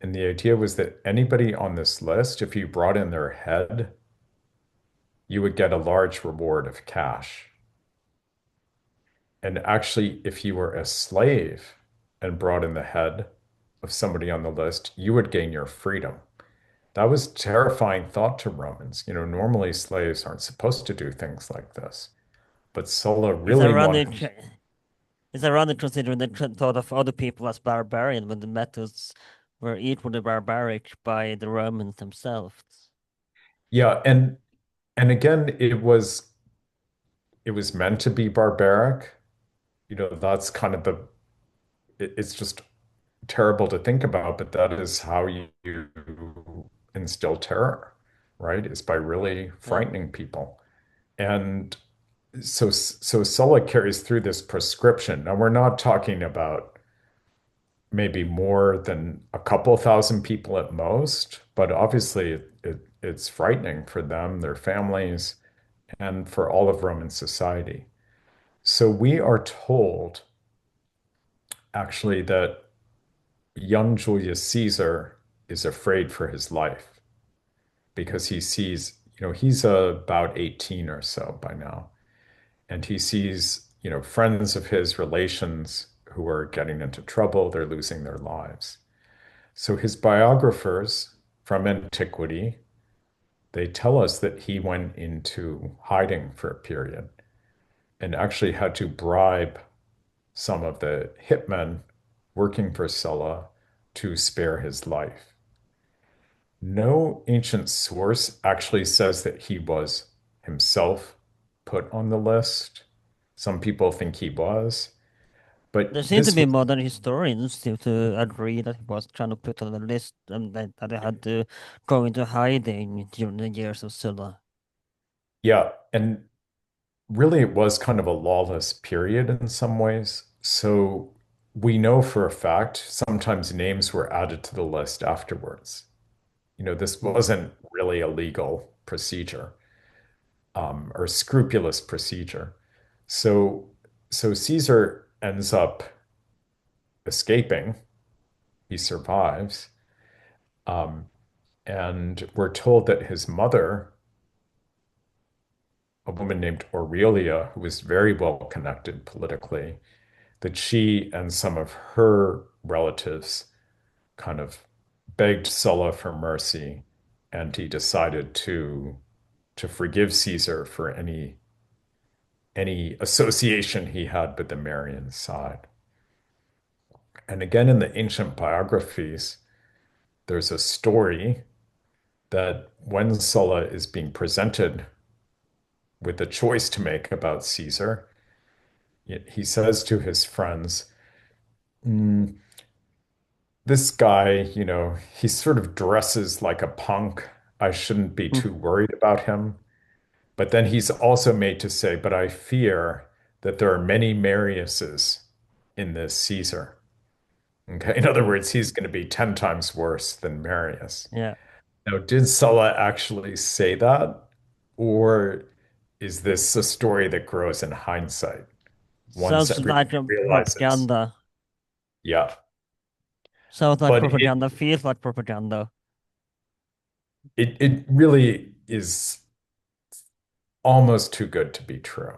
And the idea was that anybody on this list, if you brought in their head, you would get a large reward of cash. And actually, if you were a slave and brought in the head of somebody on the list, you would gain your freedom. That was a terrifying thought to Romans. Normally slaves aren't supposed to do things like this. But Sulla It's really wanted. ironic. It's ironic considering they thought of other people as barbarian when the methods were equally barbaric by the Romans themselves. Yeah, and again, it was meant to be barbaric. That's kind of it's just terrible to think about, but that is how you instill terror, right? Is by really Yeah. frightening people. And so Sulla carries through this prescription. Now we're not talking about maybe more than a couple thousand people at most, but obviously it's frightening for them, their families, and for all of Roman society. So we are told actually that young Julius Caesar is afraid for his life because he sees, he's about 18 or so by now, and he sees, friends of his relations who are getting into trouble, they're losing their lives. So his biographers from antiquity, they tell us that he went into hiding for a period and actually had to bribe some of the hitmen working for Sulla to spare his life. No ancient source actually says that he was himself put on the list. Some people think he was, but There seem to this be was, modern historians seem to agree that he was trying to put on the list and that he had to go into hiding during the years of Sulla. yeah, and really it was kind of a lawless period in some ways. So we know for a fact sometimes names were added to the list afterwards. This Mm. wasn't really a legal procedure, or scrupulous procedure. So, so Caesar ends up escaping. He survives. Um, and we're told that his mother, a woman named Aurelia, who was very well connected politically, that she and some of her relatives kind of begged Sulla for mercy, and he decided to forgive Caesar for any association he had with the Marian side. And again, in the ancient biographies, there's a story that when Sulla is being presented with a choice to make about Caesar, he says to his friends, "Mm, this guy, he sort of dresses like a punk. I shouldn't be Mm. too worried about him." But then he's also made to say, "But I fear that there are many Mariuses in this Caesar." Okay. In other Mm. words, he's going to be 10 times worse than Marius. Yeah. Now, did Sulla actually say that? Or is this a story that grows in hindsight once Sounds everybody like a realizes, propaganda. yeah. Sounds like But it propaganda, feels like propaganda. it it really is almost too good to be true.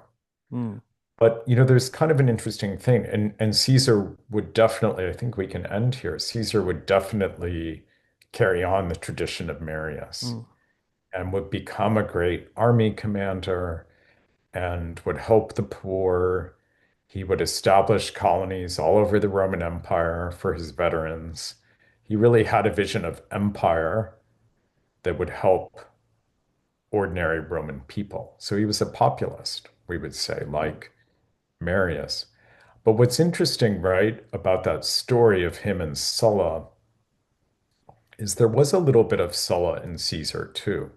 Mm. But there's kind of an interesting thing, and Caesar would definitely, I think we can end here. Caesar would definitely carry on the tradition of Marius Mm. and would become a great army commander and would help the poor. He would establish colonies all over the Roman Empire for his veterans. He really had a vision of empire that would help ordinary Roman people. So he was a populist, we would say, Mm. like Marius. But what's interesting, right, about that story of him and Sulla is there was a little bit of Sulla in Caesar too.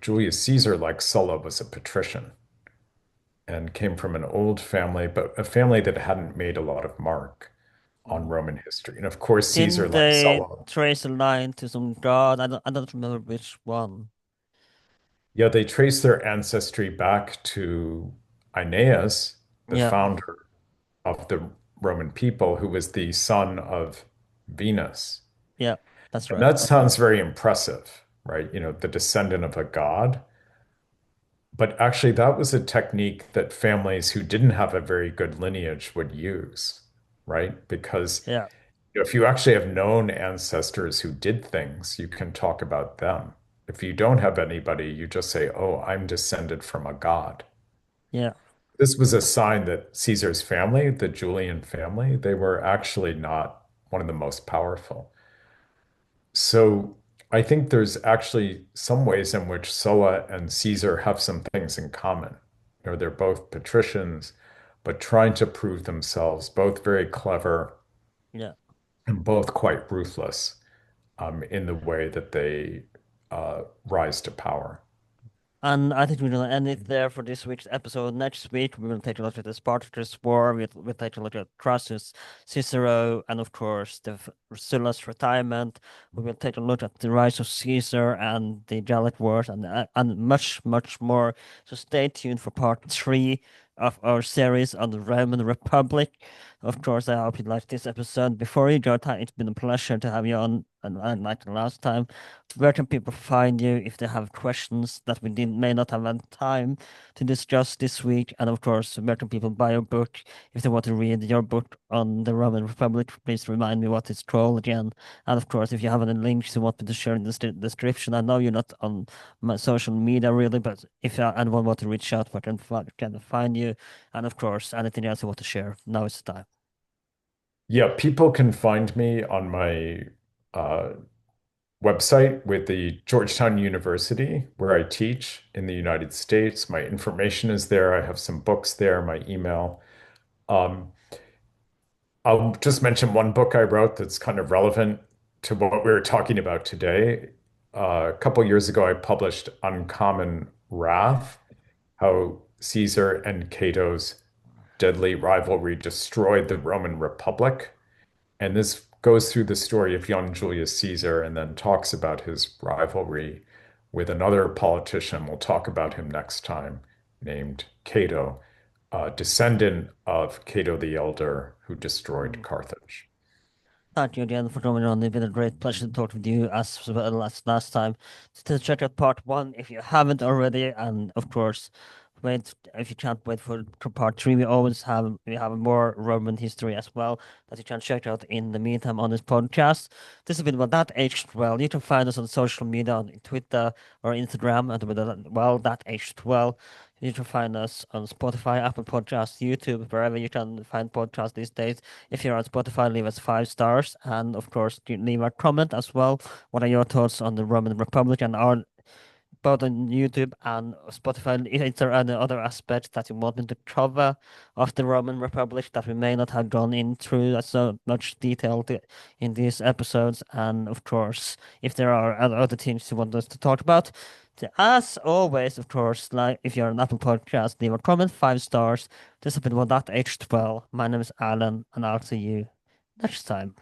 Julius Caesar, like Sulla, was a patrician and came from an old family, but a family that hadn't made a lot of mark on Mm. Roman history. And of course, Caesar, Didn't like they Sulla, trace a line to some god? I don't remember which one. yeah, they trace their ancestry back to Aeneas, the Yeah, founder of the Roman people, who was the son of Venus. yeah, that's And right. that sounds very impressive, right? The descendant of a god. But actually, that was a technique that families who didn't have a very good lineage would use, right? Because Yeah, if you actually have known ancestors who did things, you can talk about them. If you don't have anybody, you just say, "Oh, I'm descended from a god." yeah. This was a sign that Caesar's family, the Julian family, they were actually not one of the most powerful. So I think there's actually some ways in which Sulla and Caesar have some things in common. They're both patricians, but trying to prove themselves, both very clever Yeah. and both quite ruthless, in the way that they rise to power. And I think we're gonna end it there for this week's episode. Next week, we're gonna take a look at the Spartacus War. We'll take a look at Crassus, Cicero, and of course Sulla's retirement. We will take a look at the rise of Caesar and the Gallic Wars, and much much more. So stay tuned for part 3 of our series on the Roman Republic. Of course, I hope you liked this episode. Before you go, it's been a pleasure to have you on, and like the last time. Where can people find you if they have questions that we may not have had time to discuss this week? And of course, where can people buy your book if they want to read your book on the Roman Republic? Please remind me what it's called again. And of course, if you have any links you want me to share in the description, I know you're not on my social media really, but if anyone want to reach out, where can find you? you. And of course, anything else you want to share, now is the time. Yeah, people can find me on my uh, website with the Georgetown University, where I teach in the United States. My information is there. I have some books there, my email. Um, I'll just mention one book I wrote that's kind of relevant to what we were talking about today. A couple years ago, I published Uncommon Wrath, how Caesar and Cato's deadly rivalry destroyed the Roman Republic. And this goes through the story of young Julius Caesar and then talks about his rivalry with another politician. We'll talk about him next time, named Cato, a descendant of Cato the Elder who destroyed Carthage. Thank you again for coming on. It's been a great pleasure to talk with you as well as last time. To check out part one if you haven't already, and of course, wait if you can't wait for part three. We have more Roman history as well that you can check out in the meantime on this podcast. This has been Well That Aged Well. You can find us on social media on Twitter or Instagram and with Well That Aged Well. You can find us on Spotify, Apple Podcasts, YouTube, wherever you can find podcasts these days. If you're on Spotify, leave us 5 stars. And of course, you leave a comment as well. What are your thoughts on the Roman Republic and our both on YouTube and Spotify? Is there any other aspects that you want me to cover of the Roman Republic that we may not have gone into so much detail in these episodes? And of course, if there are other things you want us to talk about, as always, of course, like if you're an Apple Podcast, leave a comment, 5 stars. This has been Well That Aged Well. My name is Alan, and I'll see you next time.